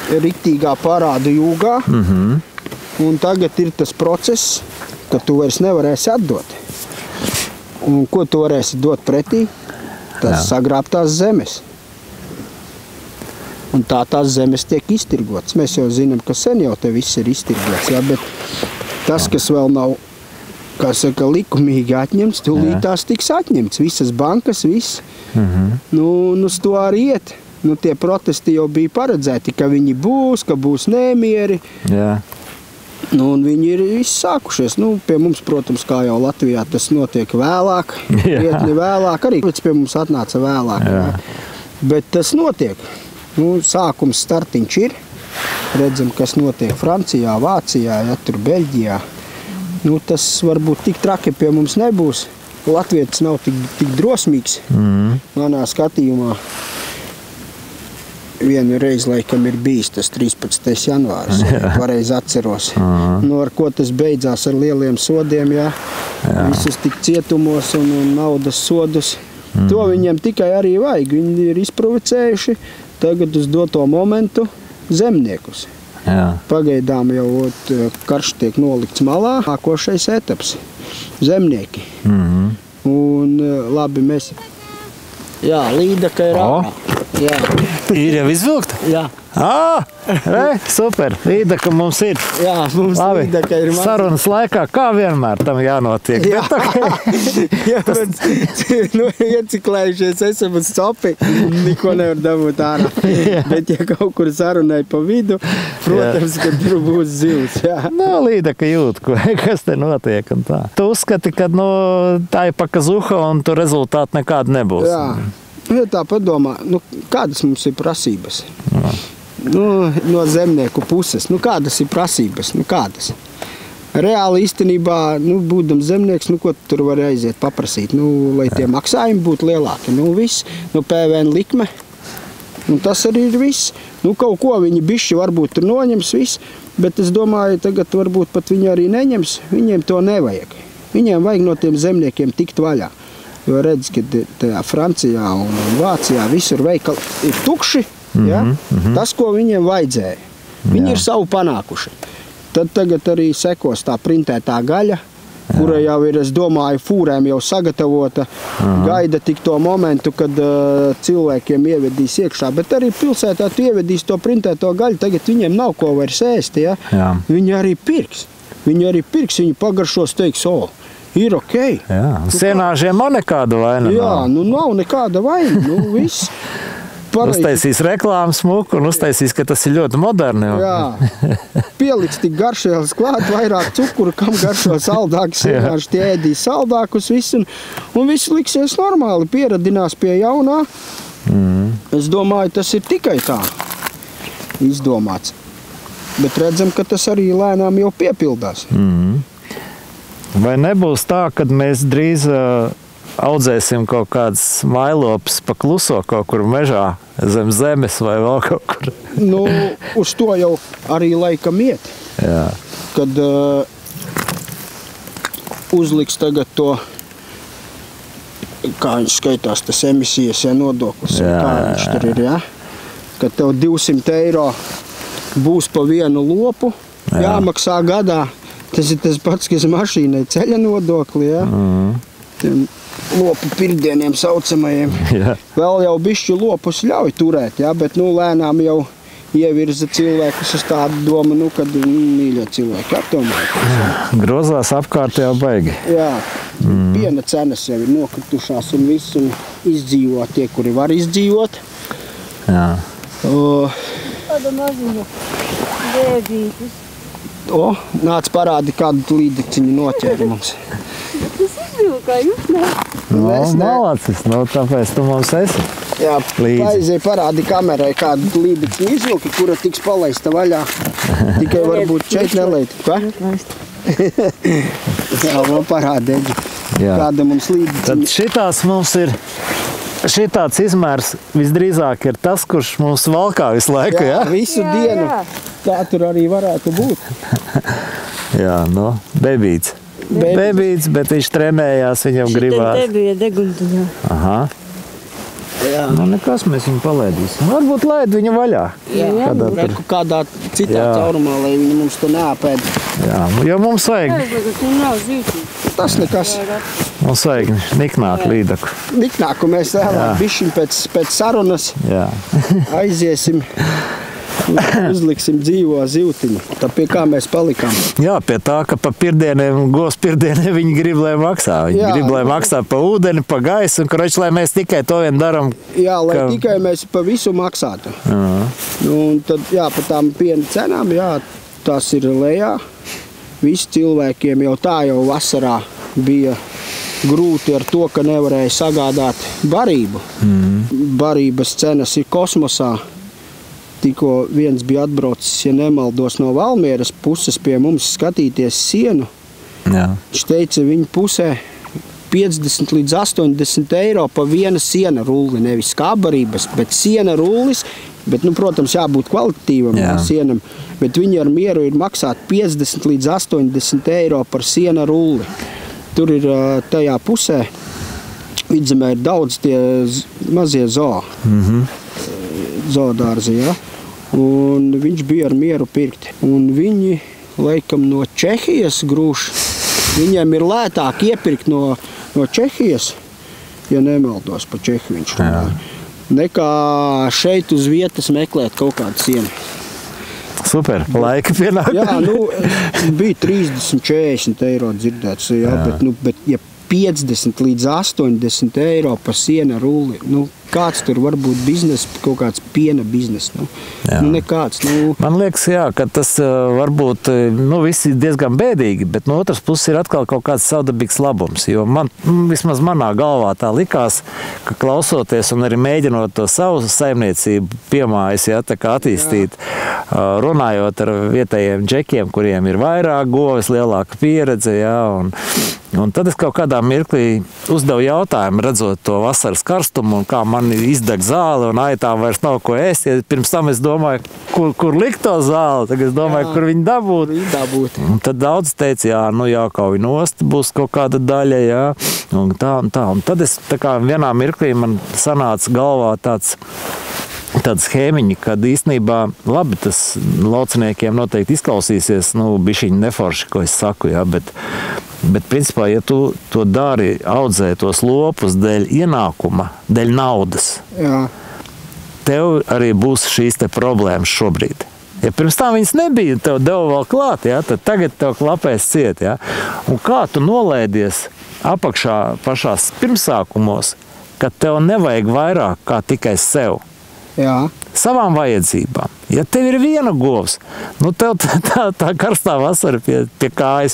riktīgā parādu jūgā. Un tagad ir tas process, ka tu vairs nevarēsi atdot. Un ko tu varēsi dot pretī? Tas sagrābtās zemes. Un tās zemes tiek iztirgotas. Mēs jau zinām, ka sen jau te viss ir iztirgots. Ja? Bet tas, kas vēl nav, kā saka, likumīgi atņemts, tūlītās tiks atņemts. Visas bankas, viss. Nu, uz to arī iet. Nu, tie protesti jau bija paredzēti, ka viņi būs, ka būs nemieri. Jā. Nu, un viņi ir izsākušies. Nu, pie mums, protams, kā jau Latvijā, tas notiek vēlāk. Krietni vēlāk. Arī pie mums atnāca vēlāk. Jā. Bet tas notiek. Nu, sākums startiņš ir. Redzam, kas notiek Francijā, Vācijā, ja, tur Beļģijā. Nu, tas varbūt tik traki pie mums nebūs. Latvietis nav tik drosmīgs. Manā skatījumā vienu reizi laikam ir bijis tas 13. janvāris. Pareizi atceros. Nu, ar ko tas beidzās ar lieliem sodiem, jā. Visus tik cietumos un naudas sodus. To viņiem tikai arī vajag. Viņi ir izprovocējuši tagad uz doto momentu zemniekus. Jā. Pagaidām jau karš tiek nolikts malā. Nākošais etaps – zemnieki. Un labi, mēs... Jā, līdaka ir ārā. Jā. Ir jau izvilkta? Jā. Super, līdaka mums ir. Jā, mums labi. Līdaka ir. Sarunas laikā, kā vienmēr tam jānotiek. Jā, jā bet ieciklējušies esam uz copi, neko nevar dabūt ārā. Bet ja kaut kur sarunai pa vidu, protams, ka tur būs zivs. Jā. Nu, līdaka jūt, kas te notiek un tā. Tu uzskati, ka tā ir pakazuha un tu rezultāti nekādi nebūs. Jā. Ja tā padomā, kādas mums ir prasības? No zemnieku puses. Kādas ir prasības? Kādas? Reāli īstenībā, būdam zemnieks, ko tur var aiziet paprasīt? Lai tie maksājumi būtu lielāki. Viss, PVN likme. Tas arī ir viss. Kaut ko viņi bišķi varbūt tur noņems viss, bet es domāju, tagad varbūt pat viņi arī neņems. Viņiem to nevajag. Viņiem vajag no tiem zemniekiem tikt vaļā. Jo redz, ka tajā Francijā un Vācijā visur veikali ir tukši, ja? Tas, ko viņiem vajadzēja. Viņi ir savu panākuši. Tad tagad arī sekos tā printētā gaļa, kura jau ir, es domāju, fūrēm jau sagatavota, gaida tik to momentu, kad cilvēkiem ievedīs iekšā. Bet arī pilsētā tu ievedīs to printēto gaļu, tagad viņiem nav ko vairs ēst, ja? Viņi arī pirks. Viņi pagaršos teiks, ir okei. Jā, sienāžiem nav nekāda vaina. Jā, nav nekāda vaina, viss. Uztaisīs reklāmu smuku un uztaisīs, ka tas ir ļoti moderni. Jā, pieliks tik garšēlis klāt, vairāk cukuru, kam garšo saldākus, sienāži tie ēdīs saldākus, viss, un viss liksies normāli, pieradinās pie jaunā. Es domāju, tas ir tikai tā izdomāts. Bet redzam, ka tas arī lēnām jau piepildās. Vai nebūs tā, kad mēs drīz audzēsim kaut kādas mailopes pa kluso kaut kur mežā, zem zemes vai vēl kaut kur? Uz to jau arī laikam iet. Jā. Kad uzliks tagad to, kā viņš skaitās, tas emisijas nodoklis, kā viņš tur ir, ja? Kad tev 200 eiro būs pa vienu lopu, jāmaksā gadā. Tas ir tas pats, kas mašīnai ceļa nodokli, ja? Tiem lopu pirdieniem saucamajiem. Vēl jau bišķi lopus ļauj turēt, ja? Bet lēnām jau ievirza cilvēkus uz tādu domu, kad mīļo cilvēki apdomāja. Grozās apkārt jau baigi. Jā, piena cenas jau ir nokritušās un viss, un izdzīvo tie, kuri var izdzīvot. Jā. Tāda maziņa bēbītis. Nāc parādi, kādu līdekciņu noķēri mums. Tas izvilkā, jūs ne? Malacis, tāpēc tu mums esi. Jā, aiziet parādi kamerai, kādu līdekciņu izvilki, kura tiks palaista vaļā. Tikai varbūt šeit neleit. Ko? Jā, man parādi, Eģi, kāda mums līdekciņa. Tad šitās mums ir... Šitāds izmērs visdrīzāk ir tas, kurš mums valkā visu laiku, jā? Visu dienu. tā tur arī varētu būt. Jā, nu, bebīts. Bebīts, bet viņš trenējās, viņam gribās. Te bija deguntiņā. Aha. Jā. Nu, nekas, mēs viņu palaidīsim. Varbūt laid viņu vaļā. Kādā citā caurumā, lai viņi mums to neapēd. Jā, jo mums vajag. Nav zītīt. Tas nekas. Mums vajag niknāt līdaku. Niknāku mēs vēlāk bišķiņ pēc sarunas Jā. aiziesim. Uzliksim dzīvo zivtiņu. Tā pie kā mēs palikām. Jā, pie tā, ka pa pirdieniem, govs pirdieniem viņi grib, lai maksā. Viņi grib, lai maksā pa ūdeni, pa gaisu, un, kroči, lai mēs tikai to vien daram. Jā, lai tikai mēs pa visu maksātu. Un tad, jā, pa tām piena cenām, jā, tās ir lejā. Visi cilvēkiem jau tā jau vasarā bija grūti ar to, ka nevarēja sagādāt barību. Barības cenas ir kosmosā. Tikko viens bija atbraucis, ja nemaldos, no Valmieras puses pie mums skatīties sienu. Jā. Viņš teica, viņa pusē 50 līdz 80 eiro pa viena siena rulli, nevis skābarības, bet siena rullis, bet, nu, protams, jābūt kvalitatīvam sienam, bet viņi ar mieru ir maksāt 50 līdz 80 eiro par siena rulli. Tur ir tajā pusē, Vidzemē ir daudz tie mazie zoo. Zoodārzi, ja? Un viņš bija ar mieru pirkt. Un viņi, laikam, no Čehijas grūž. Viņiem ir lētāk iepirkt no Čehijas, ja nemaldos pa Čehu viņš runāja, nekā šeit uz vietas meklēt kaut kādu sienu. Super, laika pienāk. Jā, nu, bija 30-40 eiro dzirdēts, bet ja 50 līdz 80 eiro par siena rulli. Nu, kāds tur var būt biznes, kaut kāds piena biznes. Nu, nekāds. Nu. Man liekas, jā, ka tas varbūt, visi diezgan bēdīgi, bet no otras puses ir atkal kaut kāds savdabīgs labums. Jo vismaz manā galvā tā likās, ka klausoties un arī mēģinot to savu saimniecību piemājas, tā kā attīstīt, runājot ar vietējiem džekiem, kuriem ir vairāk govis, lielāka pieredze, un tad es kaut kādā mirklī uzdevu jautājumu, redzot to vasaras karstumu un kā man izdeg zāli un aitā vairs nav ko ēst. Pirms tam es domāju, kur likt to zāli, tagad es domāju, kur viņu dabūt. Un tad daudz teica, jākauj nost, būs kaut kāda daļa, un tā. Un tad es tā kā vienā mirklī man sanāca galvā tāda schēmiņa, kad īstenībā labi tas lauciniekiem noteikti izklausīsies, bišķiņi neforši, ko es saku, bet principā, ja tu to dari, audzē tos lopus dēļ ienākuma, dēļ naudas, tev arī būs šīs te problēmas šobrīd. Ja pirms tam viņas nebija, tev deva vēl klāt, tad tagad tev klapēs ciet. Un kā tu nolēdies apakšā pašās pirmsākumos, ka tev nevajag vairāk kā tikai sev? Jā. Savām vajadzībām. Ja tev ir viena govs, tev tā karstā vasara pie kājas,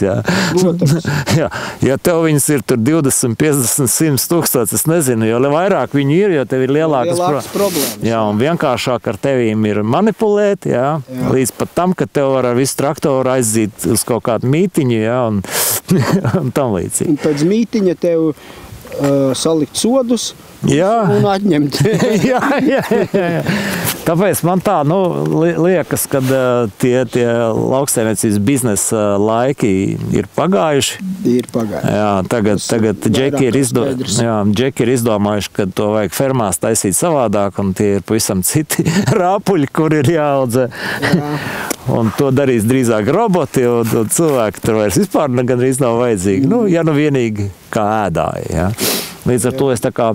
Ja tev viņas ir tur 20, 50, 100 tūkstoši, es nezinu, jo vairāk viņi ir, jo tev ir lielākas problēmas. Jā, un vienkāršāk ar tevīm ir manipulēt, līdz pat tam, ka tev var ar visu traktoru aizzīt uz kaut kādu mītiņu, un tam līdzīgi. Un pēc mītiņa tev salikt sodus, un atņemt. jā. Tāpēc man tā, liekas, ka tie lauksaimniecības biznesa laiki ir pagājuši. Ir pagājuši. Jā, tagad džeki ir izdomājuši, ka to vajag fermās taisīt savādāk, un tie ir pavisam citi rāpuļi, kur ir jāaudzē. Un to darīs drīzāk roboti, un cilvēki tur vairs vispār gandrīz nav vajadzīgi. Ja vienīgi kā ēdāji, Līdz ar to es tā kā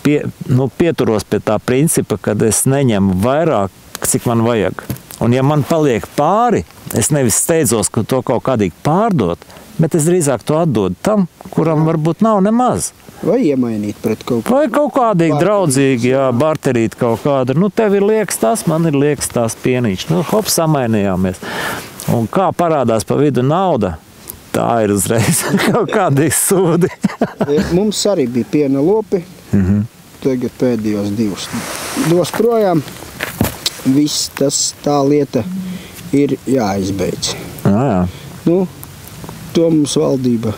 pieturos pie tā principa, kad es neņemu vairāk, cik man vajag. Un ja man paliek pāri, es nevis steidzos, ka to kaut kādīgi pārdot, bet es drīzāk to atdodu tam, kuram varbūt nav nemaz. Vai iemainīt pret kaut ko. Vai kaut kādīgi draudzīgi, barterīt kaut kādu. Tev ir liekas tas, man ir liekas tās pienīši. Hop, samainījāmies. Un kā parādās pa vidu nauda, tā ir uzreiz kaut kādīgi sūdi. Mums arī bija piena lopi. Tagad pēdējos 2 dos projām. Viss tā lieta ir jāizbeidz. Jā. To mums valdība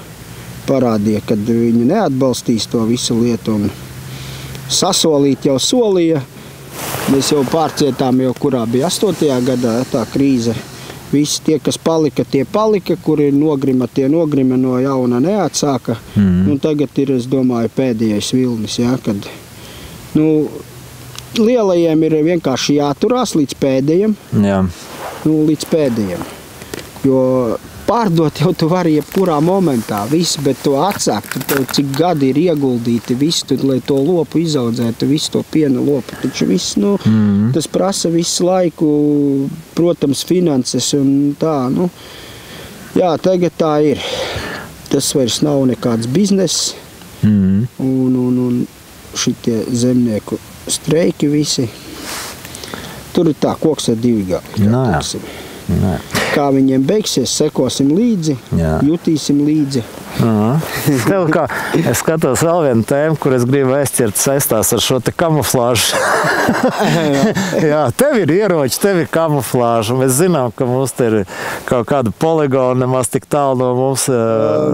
parādīja, kad viņi neatbalstīs to visu lietu un sasolīt jau solīja, Mēs jau pārcietām, jau kurā bija 8. gadā tā krīze. Visi tie, kas palika, tie palika, kuri nogrima, tie nogrima, no jauna neatsāka. Nu, tagad ir, es domāju, pēdējais vilnis, ja, kad lielajiem ir vienkārši jāturās līdz pēdējiem. Jā. Līdz pēdējiem. Jo pārdot jau tu vari jebkurā momentā, visu, bet to atsākt, cik gadi ir ieguldīti, visu, lai to lopu izaudzētu, visu to piena lopu. Taču viss, tas prasa visu laiku, protams, finanses un tā, Jā, tagad tā ir. Tas vairs nav nekāds bizness. Un šitie zemnieku streiki visi. Tur ir tā, koks ar 2 gali. Kā viņiem beigsies, sekosim līdzi, jutīsim līdzi. Tev kā, es skatos vēl vienu tēmu, kur es gribu aizķert saistās ar šo te kamuflāžu. Jā, tev ir ieroči, tev ir kamuflāža. Mēs zinām, ka mums te ir kaut kāda poligona nemaz tik tālu no mums.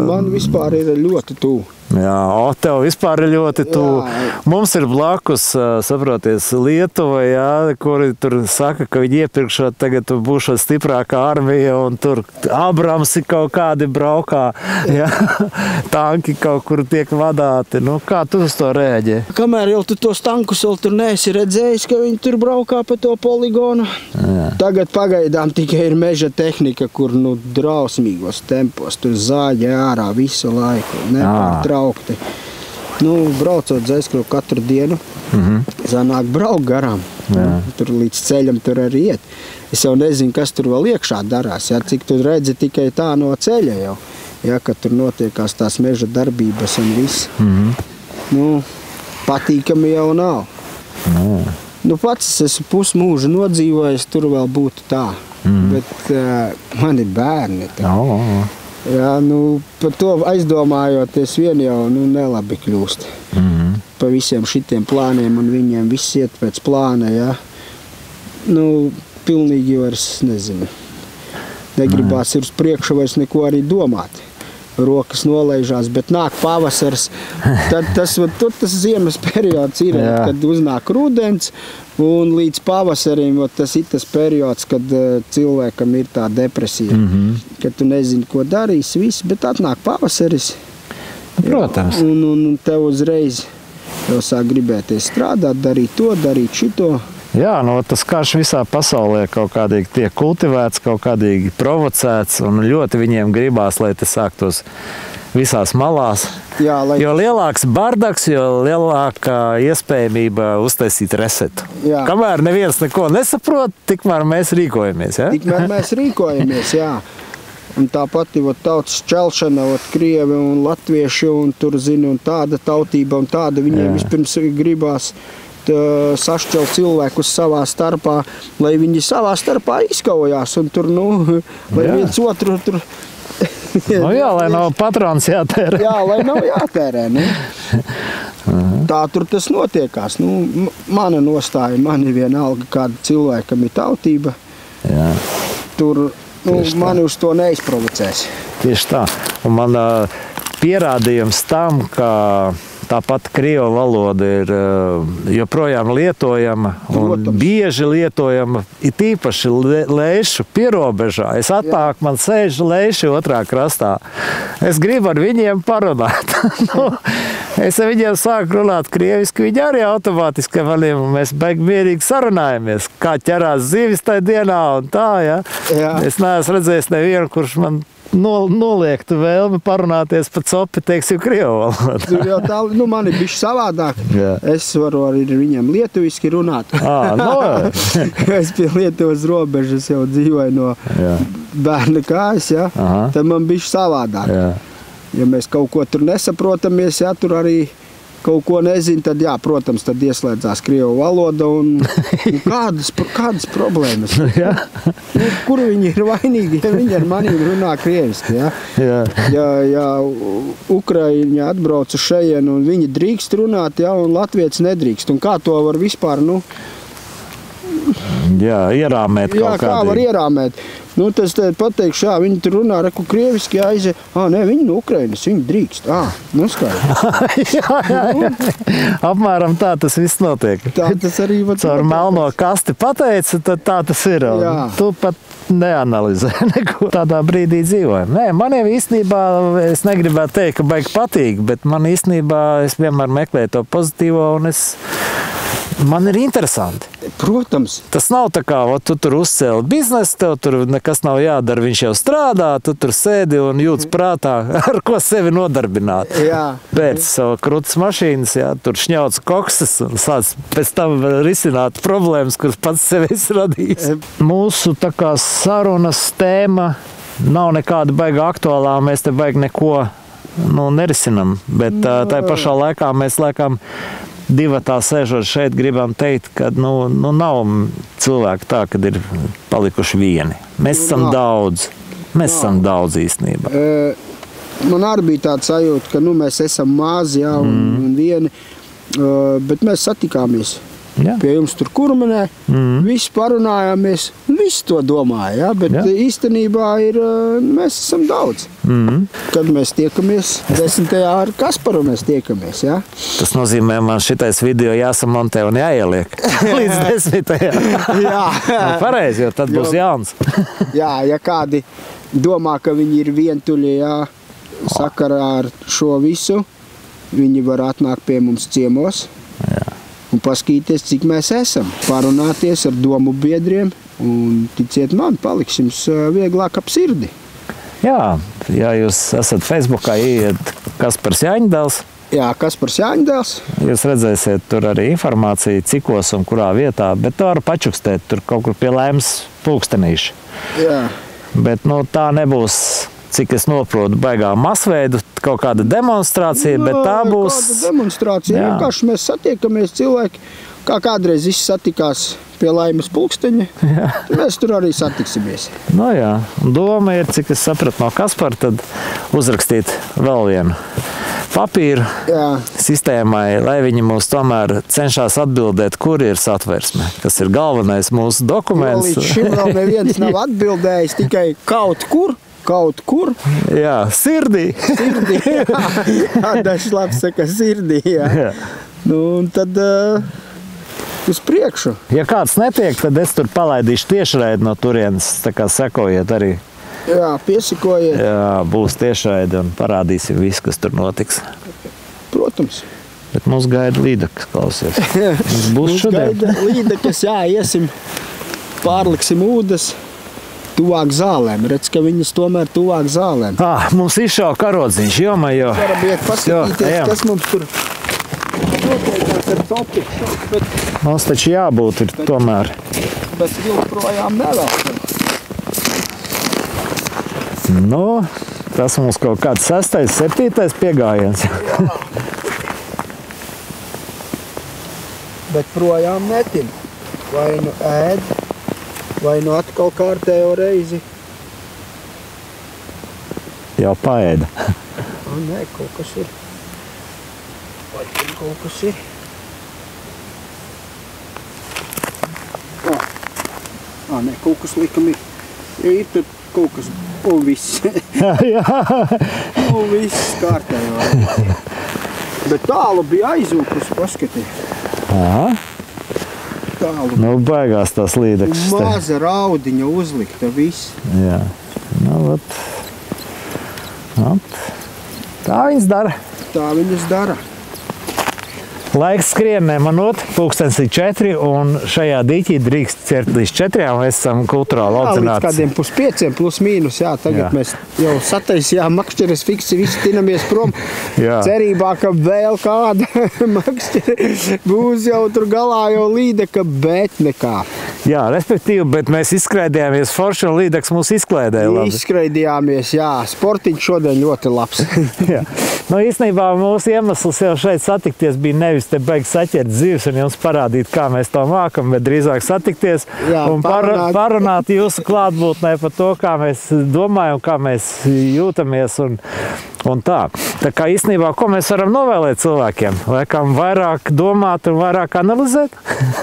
Man vispār ir ļoti tuvu. Jā, tev vispār ir ļoti tuvu. Mums ir blakus, saproties, Lietuva, jā, kuri tur saka, ka viņi iepirkšot tagad būšot stiprākā armija un tur Abramsi kaut kādi braukā, jā, tanki kaut kur tiek vadāti. Kā tu uz to rēģē? Kamēr jau tu tos tankus vēl tur neesi redzējis, ka viņi tur braukā pa to poligonu. Jā. Tagad pagaidām tikai ir meža tehnika, kur drausmīgos tempos tur zāģē ārā visu laiku, nepārtraukti. Braucot Zaļskruvu katru dienu, zanāk braukt garām. Tur līdz ceļam tur arī iet. Es jau nezinu, kas tur vēl iekšā darās, cik tu redzi tikai tā no ceļa jau. Kad tur notiekās tās meža darbības un viss. Patīkami jau nav. Pats es esmu pusmūžu nodzīvojis, tur vēl būtu tā. Bet man ir bērni. Jā, par to aizdomājoties vien jau nelabi kļūst. Pa visiem šitiem plāniem un viņiem viss iet pēc plāna, jā. Pilnīgi vairs nezinu. Negribās ir uz priekšu vairs neko arī domāt. Rokas nolaižās, bet nāk pavasars. Tad tas ziemas periods ir, kad uznāk rudens un līdz pavasarim tas ir tas periods, kad cilvēkam ir tā depresija. Kad tu nezini, ko darīs, viss, bet atnāk pavasaris. Protams. Un tev uzreiz jau sāk gribēties strādāt, darīt to, darīt šito. Jā, tas karš visā pasaulē kaut kādīgi tiek kultivēts, kaut kādīgi provocēts, un ļoti viņiem gribās, lai tas sāktos visās malās. Jā, Jo lielāks bardaks, jo lielākā iespējamība uztaisīt resetu. Jā. Kamēr neviens neko nesaprot, tikmēr mēs rīkojamies, ja? Tikmēr mēs rīkojamies, jā. Un tāpat ir tautas šķelšana, krievi un latvieši, un tur zini, un tāda tautība, un tāda viņiem vispirms gribās sašķelt cilvēkus savā starpā, lai viņi savā starpā izkaujās, un tur, lai viens otru tur... lai nav patrons jātērē. Jā, lai nav jātērē, Tā tur tas notiekās. Mana nostāja, man ir vienalga, kāda cilvēkam ir tautība. Jā. Tur, mani uz to neizprovocēs. Tieši tā. Un man pierādījums tam, ka tāpat krievu valoda ir joprojām lietojama un bieži lietojama, it īpaši leišu pierobežā. Es atnāku, man sēž leiši otrā krastā. Es gribu ar viņiem parunāt. Es ar viņiem sāku runāt krieviski, viņi arī automātiski maniem, un mēs mierīgi sarunājamies, kā ķerās zivis tajā dienā un tā, ja. Es neesmu redzējis nevienu, kurš man noliektu vēlmi parunāties pa copi, teiksim, krievu valodā. Tur jau tā, man ir bišķi savādāk. Jā. Es varu arī viņam lietuviski runāt. Es pie Lietuvas robežas jau dzīvoju no bērna kājas, ja? Tad man bišķi savādāk. Jā. Ja mēs kaut ko tur nesaprotamies, ja tur arī kaut ko nezinu, tad jā, protams, tad ieslēdzās krievu valoda un kādas problēmas. Kur viņi ir vainīgi, ja viņi ar manī runā krieviski, ja? Ja Ukraiņa atbrauc uz šejienu un viņi drīkst runāt, ja, un latvietis nedrīkst, un kā to var vispār, ierāmēt kaut kādīgi. Jā, kā var ierāmēt. Nu, tas pateikšu, jā, viņi tur runā, reku krieviski aizie. Nē, viņi no Ukrainas, viņi drīkst. Nu skaidrs. jā. Apmēram tā tas viss notiek. Tā tas arī var Caur melno kasti pateica, tad tā tas ir. Jā. Tu pat neanalizē neko. Tādā brīdī dzīvojam. Nē, man jau īstenībā, es negribētu teikt, ka baigi patīk, bet man īstenībā es vienmēr meklēju to pozitīvo un man ir interesanti. Protams. Tas nav tā kā, tu tur uzcēli biznesu, tev tur nekas nav jādara, viņš jau strādā, tu tur sēdi un jūtas prātā, ar ko sevi nodarbināt. Jā. Pēc savu krūtas mašīnas, jā, tur šņauc koksas un sāc pēc tam risināt problēmas, kuras pats sevi esi radījis. Mūsu tā kā sarunas tēma nav nekāda baiga aktuālā, mēs te baigi neko nerisinam, bet tā pašā laikā mēs laikam divatā sēžot šeit, gribam teikt, ka nav cilvēki tā, kad ir palikuši vieni. Mēs esam daudz. Mēs esam daudz īstenībā. Man arī bija tāds sajūta, ka mēs esam mazi, jā, un vieni, bet mēs satikāmies. Jā. Pie jums tur Kurmenē, visi parunājāmies, visi to domāja, jā, bet īstenībā mēs esam daudz. Kad mēs tiekamies, 10. ar Kasparu mēs tiekamies, jā. Tas nozīmē, man šitais video jāsamontē un jāieliek līdz 10. Jā. Pareizi, jo tad būs jauns. Jā, ja kādi domā, ka viņi ir vientuļi, jā, sakarā ar šo visu, viņi var atnākt pie mums ciemos. Un paskatīties, cik mēs esam, parunāties ar domu biedriem, un ticiet man, paliks jums vieglāk ap sirdi. Jā, ja jūs esat Facebookā, ieiet Kaspars Jāņdēls. Jā, Kaspars Jāņdēls. Jūs redzēsiet tur arī informāciju, cikos un kurā vietā, bet tu vari pačukstēt tur kaut kur pie Laimes pulkstenīša. Jā. Bet tā nebūs, cik es noprotu, baigā masveidu, kaut kāda demonstrācija, bet tā būs... Kāda demonstrācija, vienkārši mēs satiekamies cilvēki, kā kādreiz visi satikās pie Laimes pulksteņa, mēs tur arī satiksimies. Jā, doma ir, cik es sapratu no Kaspara, tad uzrakstīt vēl vienu papīru sistēmai, lai viņi mūs tomēr cenšas atbildēt, kur ir satversme. Tas ir galvenais mūsu dokuments. Līdz šim vēl neviens nav atbildējis, tikai kaut kur. Jā, sirdī. Sirdī, jā. Dažs labs saka sirdī, jā. Un tad uz priekšu. Ja kāds netiek, tad es tur palaidīšu tiešraidi no turienes, tā kā sekojiet arī. Jā, piesakojiet. Jā, būs tiešraidi un parādīsim visu, kas tur notiks. Protams. Bet mums gaida līdekas, klausies. Mums būs šodien. Mums gaida līdekas, jā, iesim, pārliksim ūdes. Tuvāk zālēm. Redz, ka viņas tomēr tuvāk zālēm. Mums izšauj karodziņš, jo. Varam iet paskatīties, kas mums tur noteikās ar topi. Mums taču jābūt ir tomēr. Bet joprojām nevēl. Tas mums kaut kāds 6., 7. piegājiens. Bet projām netim. Vai ēd, vai atkal kārtējo reizi. Jau paēda. Nē, kaut kas ir. Vai tur kaut kas ir? Nē, kaut kas likam ir. Ja ir tur kaut kas, un viss. Un viss kārtējo. Bet tālu bija aizūkus, paskatīt. Tālu. Baigās tās līdekas. Maza raudiņa uzlikta, viss. Jā. Tā viņas dara. Tā viņas dara. Laiks skrienē manot, pulkstens ir 4, un šajā dīķī drīkst cert līdz 4, un mēs esam kulturāli audzināti. Līdz kādiem plus 5, plus mīnus, jā, tagad mēs jau sataisījām makšķeres fiksi, visi tinamies prom. Cerībā, ka vēl kāda makšķere būs jau tur galā jau līdeka, bet nekā. Jā, respektīvi, bet mēs izskraidījāmies forši, un līdeks mūs izklaidēja labi. Izskraidījāmies, jā, sportiņš šodien ļoti labs. Jā. Īstenībā mūsu iemesls jau šeit satikties bija nevis te beig saķert zivs un jums parādīt, kā mēs to mākam, bet drīzāk satikties un parunāt jūsu klātbūtnē par to, kā mēs domājam, kā mēs jūtamies. Un tā kā īstenībā, ko mēs varam novēlēt cilvēkiem? Laikam vairāk domāt un vairāk analizēt?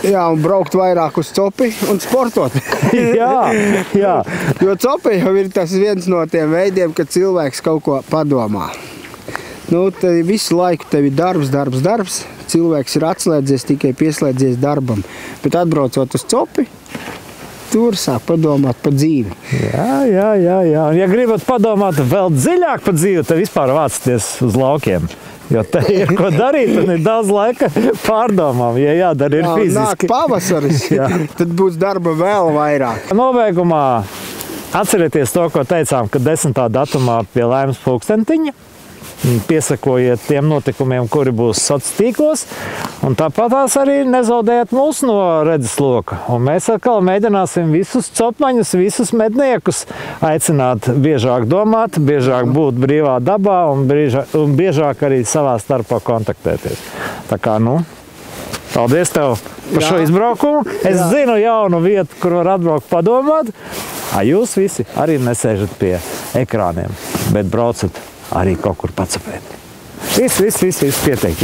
Jā, un braukt vairāk uz copi un sportot. jā. Jo copi jau ir tas viens no tiem veidiem, kad cilvēks kaut ko padomā. Nu, tad visu laiku tev ir darbs. Cilvēks ir atslēdzies, tikai pieslēdzies darbam. Bet atbraucot uz copi, tur sāk padomāt par dzīvi. Jā. Un ja gribat padomāt vēl dziļāk par dzīvi, tad vispār vācties uz laukiem. Jo te ir ko darīt un ir daudz laika pārdomām, ja jādara ir fiziski. Nāk pavasaris, tad būs darba vēl vairāk. Nobeigumā atcerieties to, ko teicām, ka 10. datumā pie Laimas pulkstentiņa. Piesakojiet tiem notikumiem, kuri būs sociālos tīklos, un tāpatās arī nezaudējiet mūs no redzesloka. Un mēs atkal mēģināsim visus copmaņus, visus medniekus aicināt biežāk domāt, biežāk būt brīvā dabā un biežāk arī savā starpā kontaktēties. Tā kā, paldies tev par šo izbraukumu. Es zinu jaunu vietu, kur var atbraukt padomāt. Jūs visi arī nesēžat pie ekrāniem, bet braucat arī kaut kur pacapēt. Viss, pietiek.